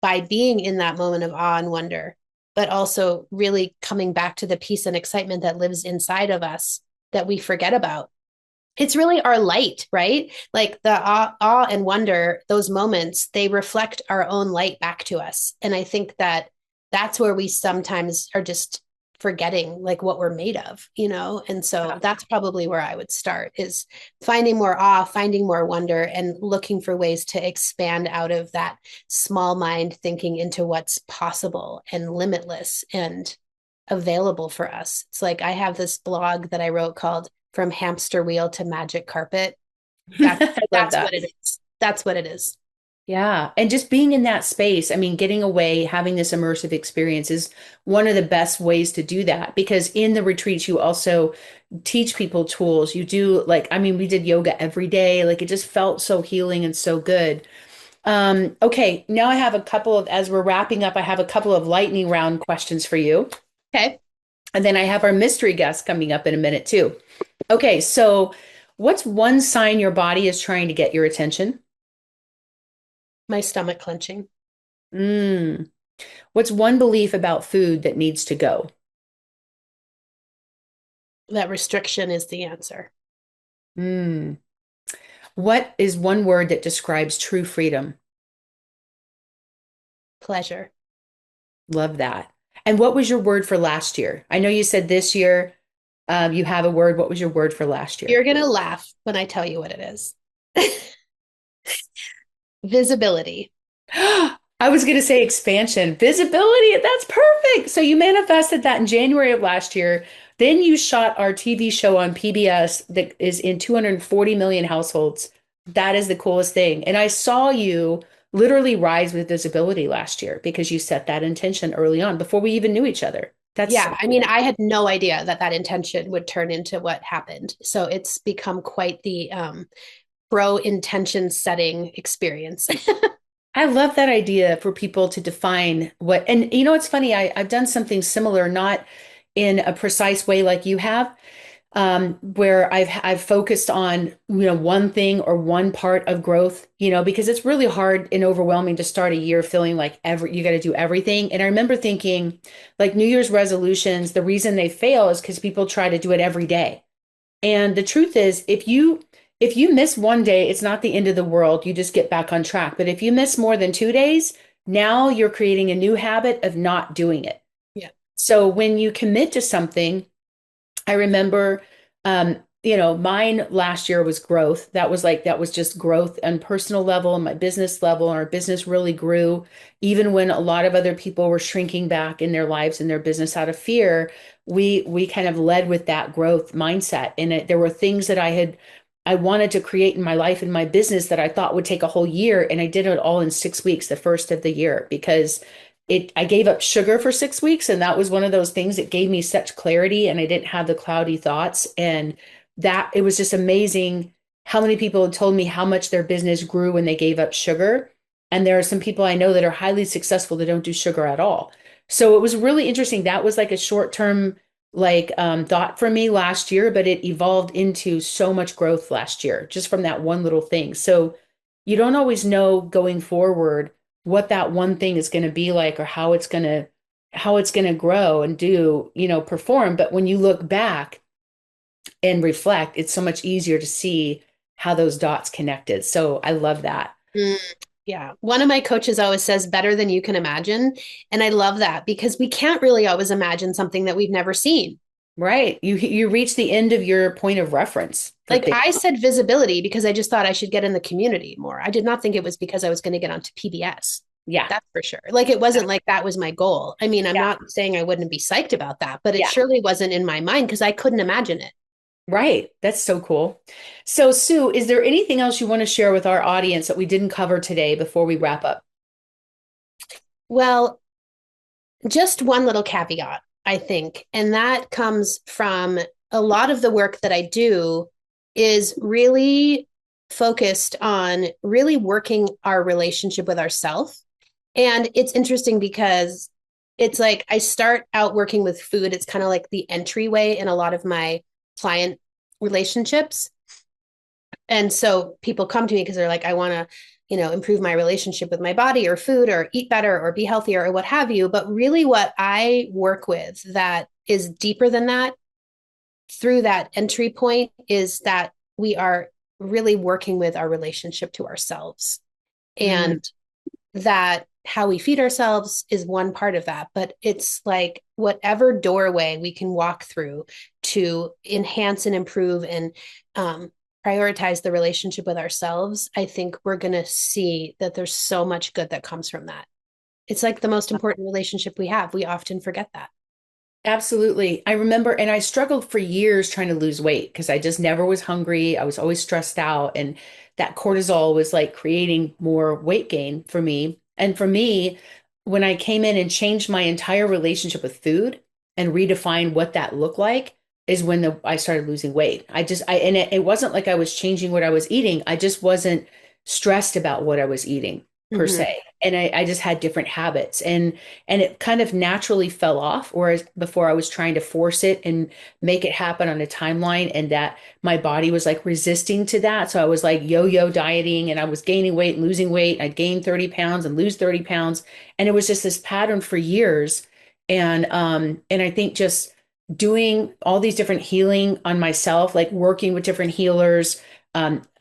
by being in that moment of awe and wonder, but also really coming back to the peace and excitement that lives inside of us that we forget about. It's really our light, right? Like the awe and wonder, those moments, they reflect our own light back to us. And I think that that's where we sometimes are just forgetting like what we're made of, you know? And so that's probably where I would start is finding more awe, finding more wonder, and looking for ways to expand out of that small mind thinking into what's possible and limitless and available for us. It's like I have this blog that I wrote called From Hamster Wheel to Magic Carpet. That I love that's that. what it is. That's what it is. Yeah. And just being in that space, I mean, getting away, having this immersive experience is one of the best ways to do that because in the retreats, you also teach people tools. You do like, I mean, we did yoga every day. Like it just felt so healing and so good. Okay. Now I have a couple of, as we're wrapping up, I have a couple of lightning round questions for you. Okay. And then I have our mystery guest coming up in a minute too. Okay. So what's one sign your body is trying to get your attention? My stomach clenching. Mm. What's one belief about food that needs to go? That restriction is the answer. Mm. What is one word that describes true freedom? Pleasure. Love that. And what was your word for last year? I know you said this year you have a word. What was your word for last year? You're going to laugh when I tell you what it is. Visibility. I was going to say expansion, visibility. That's perfect. So you manifested that in January of last year. Then you shot our TV show on PBS that is in 240 million households. That is the coolest thing. And I saw you literally rise with visibility last year because you set that intention early on before we even knew each other. That's so Yeah, I mean, cool. I had no idea that that intention would turn into what happened. So it's become quite the pro intention setting experience. I love that idea for people to define what, and you know, it's funny, I've done something similar, not in a precise way like you have, where I've focused on, one thing or one part of growth, because it's really hard and overwhelming to start a year feeling like you got to do everything. And I remember thinking like New Year's resolutions, the reason they fail is because people try to do it every day. And the truth is, if you miss one day, it's not the end of the world. You just get back on track. But if you miss more than 2 days, now you're creating a new habit of not doing it. Yeah. So when you commit to something, I remember, mine last year was growth. That was just growth on personal level and my business level. Our business really grew, even when a lot of other people were shrinking back in their lives and their business out of fear. We kind of led with that growth mindset. And there were things that I wanted to create in my life and my business that I thought would take a whole year. And I did it all in 6 weeks, the first of the year, because I gave up sugar for 6 weeks. And that was one of those things that gave me such clarity and I didn't have the cloudy thoughts. And that it was just amazing how many people had told me how much their business grew when they gave up sugar. And there are some people I know that are highly successful that don't do sugar at all. So it was really interesting. That was like a short-term thought for me last year, but it evolved into so much growth last year just from that one little thing. So you don't always know going forward what that one thing is going to be like or how it's going to grow and perform. But when you look back and reflect, it's so much easier to see how those dots connected. So I love that. Mm, yeah. One of my coaches always says better than you can imagine. And I love that because we can't really always imagine something that we've never seen. Right. You reach the end of your point of reference for Like things. I said visibility because I just thought I should get in the community more. I did not think it was because I was going to get onto PBS. Yeah. That's for sure. Like it wasn't like that was my goal. I mean, I'm Yeah. not saying I wouldn't be psyched about that, but it Yeah. surely wasn't in my mind because I couldn't imagine it. Right. That's so cool. So, Sue, is there anything else you want to share with our audience that we didn't cover today before we wrap up? Well, just one little caveat, I think, and that comes from a lot of the work that I do is really focused on really working our relationship with ourselves. And it's interesting because it's like I start out working with food. It's kind of like the entryway in a lot of my client relationships. And so people come to me because they're like, I want to, improve my relationship with my body or food or eat better or be healthier or what have you. But really, what I work with that is deeper than that through that entry point is that we are really working with our relationship to ourselves. Mm, And that how we feed ourselves is one part of that, but it's like whatever doorway we can walk through to enhance and improve and prioritize the relationship with ourselves, I think we're going to see that there's so much good that comes from that. It's like the most important relationship we have. We often forget that. absolutely. I remember, and I struggled for years trying to lose weight because I just never was hungry. I was always stressed out, and that cortisol was like creating more weight gain for me. And for me, when I came in and changed my entire relationship with food and redefined what that looked like, is when I started losing weight. And it wasn't like I was changing what I was eating. I just wasn't stressed about what I was eating per Mm-hmm. se. And I just had different habits. And it kind of naturally fell off, whereas before I was trying to force it and make it happen on a timeline, and that my body was like resisting to that. So I was like yo-yo dieting, and I was gaining weight and losing weight. I'd gain 30 pounds and lose 30 pounds. And it was just this pattern for years. And I think just doing all these different healing on myself, like working with different healers,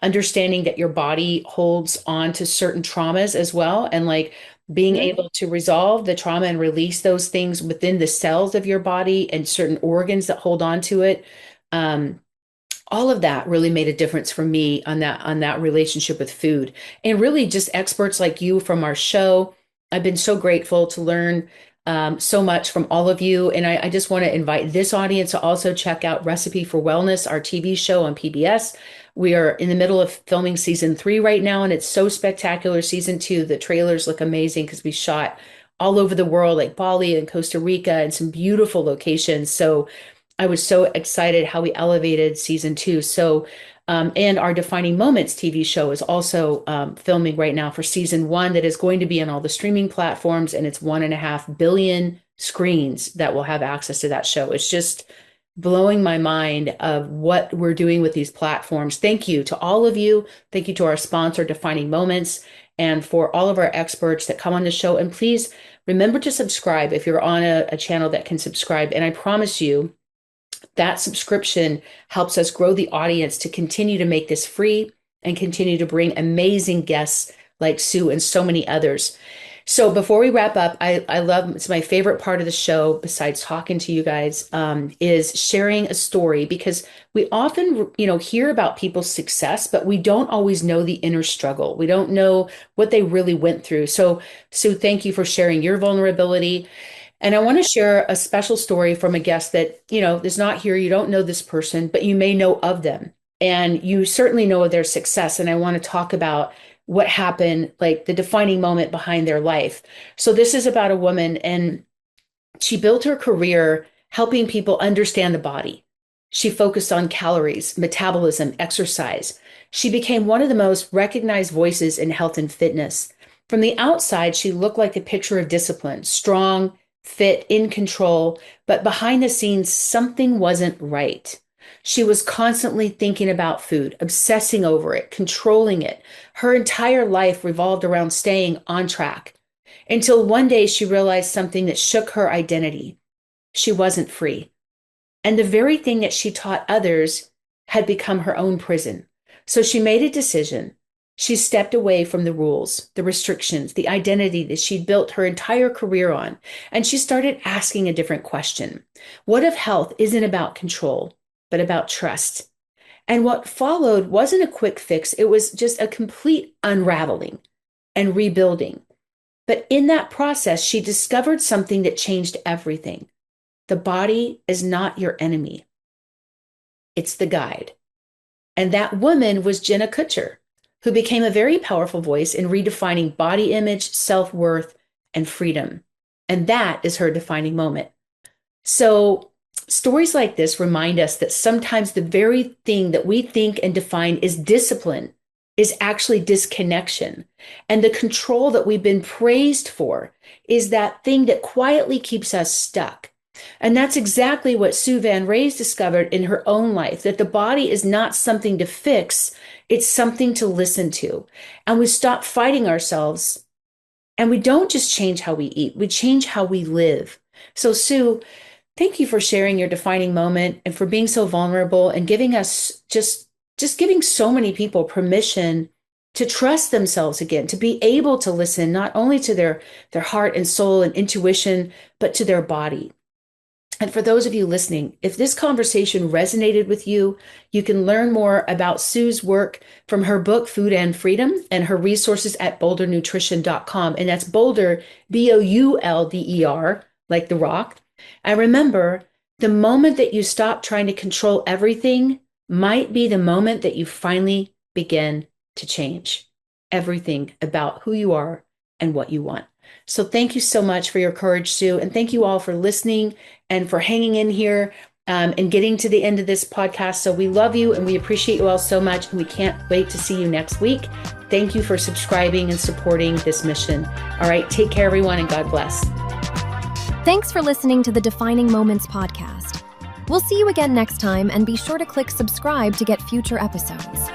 understanding that your body holds on to certain traumas as well, and like being Mm-hmm. able to resolve the trauma and release those things within the cells of your body and certain organs that hold on to it. Um, all of that really made a difference for me on that relationship with food, and really just experts like you from our show. I've been so grateful to learn so much from all of you, and I just want to invite this audience to also check out Recipe for Wellness, our TV show on PBS. We are in the middle of filming season 3 right now, and it's so spectacular. Season 2, the trailers look amazing because we shot all over the world, like Bali and Costa Rica, and some beautiful locations. So I was so excited how we elevated season 2. So, and our Defining Moments TV show is also filming right now for season 1, that is going to be on all the streaming platforms, and it's 1.5 billion screens that will have access to that show. It's just blowing my mind of what we're doing with these platforms. Thank you to all of you. Thank you to our sponsor, Defining Moments, and for all of our experts that come on the show. And please remember to subscribe if you're on a channel that can subscribe. And I promise you, that subscription helps us grow the audience to continue to make this free and continue to bring amazing guests like Sue and so many others. So before we wrap up, I love, it's my favorite part of the show besides talking to you guys, is sharing a story, because we often, hear about people's success, but we don't always know the inner struggle. We don't know what they really went through. So Sue, thank you for sharing your vulnerability. And I want to share a special story from a guest that, is not here. You don't know this person, but you may know of them. And you certainly know of their success. And I want to talk about what happened, like the defining moment behind their life. So this is about a woman, and she built her career helping people understand the body. She focused on calories, metabolism, exercise. She became one of the most recognized voices in health and fitness. From the outside, she looked like a picture of discipline, strong, fit, in control, but behind the scenes, something wasn't right. She was constantly thinking about food, obsessing over it, controlling it. Her entire life revolved around staying on track, until one day she realized something that shook her identity. She wasn't free. And the very thing that she taught others had become her own prison. So she made a decision. She stepped away from the rules, the restrictions, the identity that she'd built her entire career on. And she started asking a different question. What if health isn't about control, but about trust? And what followed wasn't a quick fix, it was just a complete unraveling and rebuilding. But in that process, she discovered something that changed everything. The body is not your enemy, it's the guide. And that woman was Jenna Kutcher, who became a very powerful voice in redefining body image, self worth, and freedom. And that is her defining moment. So, stories like this remind us that sometimes the very thing that we think and define is discipline is actually disconnection. And the control that we've been praised for is that thing that quietly keeps us stuck. And that's exactly what Sue Van Raes discovered in her own life, that the body is not something to fix, it's something to listen to. And we stop fighting ourselves, and we don't just change how we eat, we change how we live. So, Sue, thank you for sharing your defining moment and for being so vulnerable and giving us just just giving so many people permission to trust themselves again, to be able to listen not only to their heart and soul and intuition, but to their body. And for those of you listening, if this conversation resonated with you, you can learn more about Sue's work from her book, Food and Freedom, and her resources at bouldernutrition.com. And that's Boulder, Boulder, like the rock. And remember, the moment that you stop trying to control everything might be the moment that you finally begin to change everything about who you are and what you want. So thank you so much for your courage, Sue. And thank you all for listening and for hanging in here and getting to the end of this podcast. So we love you and we appreciate you all so much. And we can't wait to see you next week. Thank you for subscribing and supporting this mission. All right. Take care, everyone, and God bless. Thanks for listening to the Defining Moments podcast. We'll see you again next time, and be sure to click subscribe to get future episodes.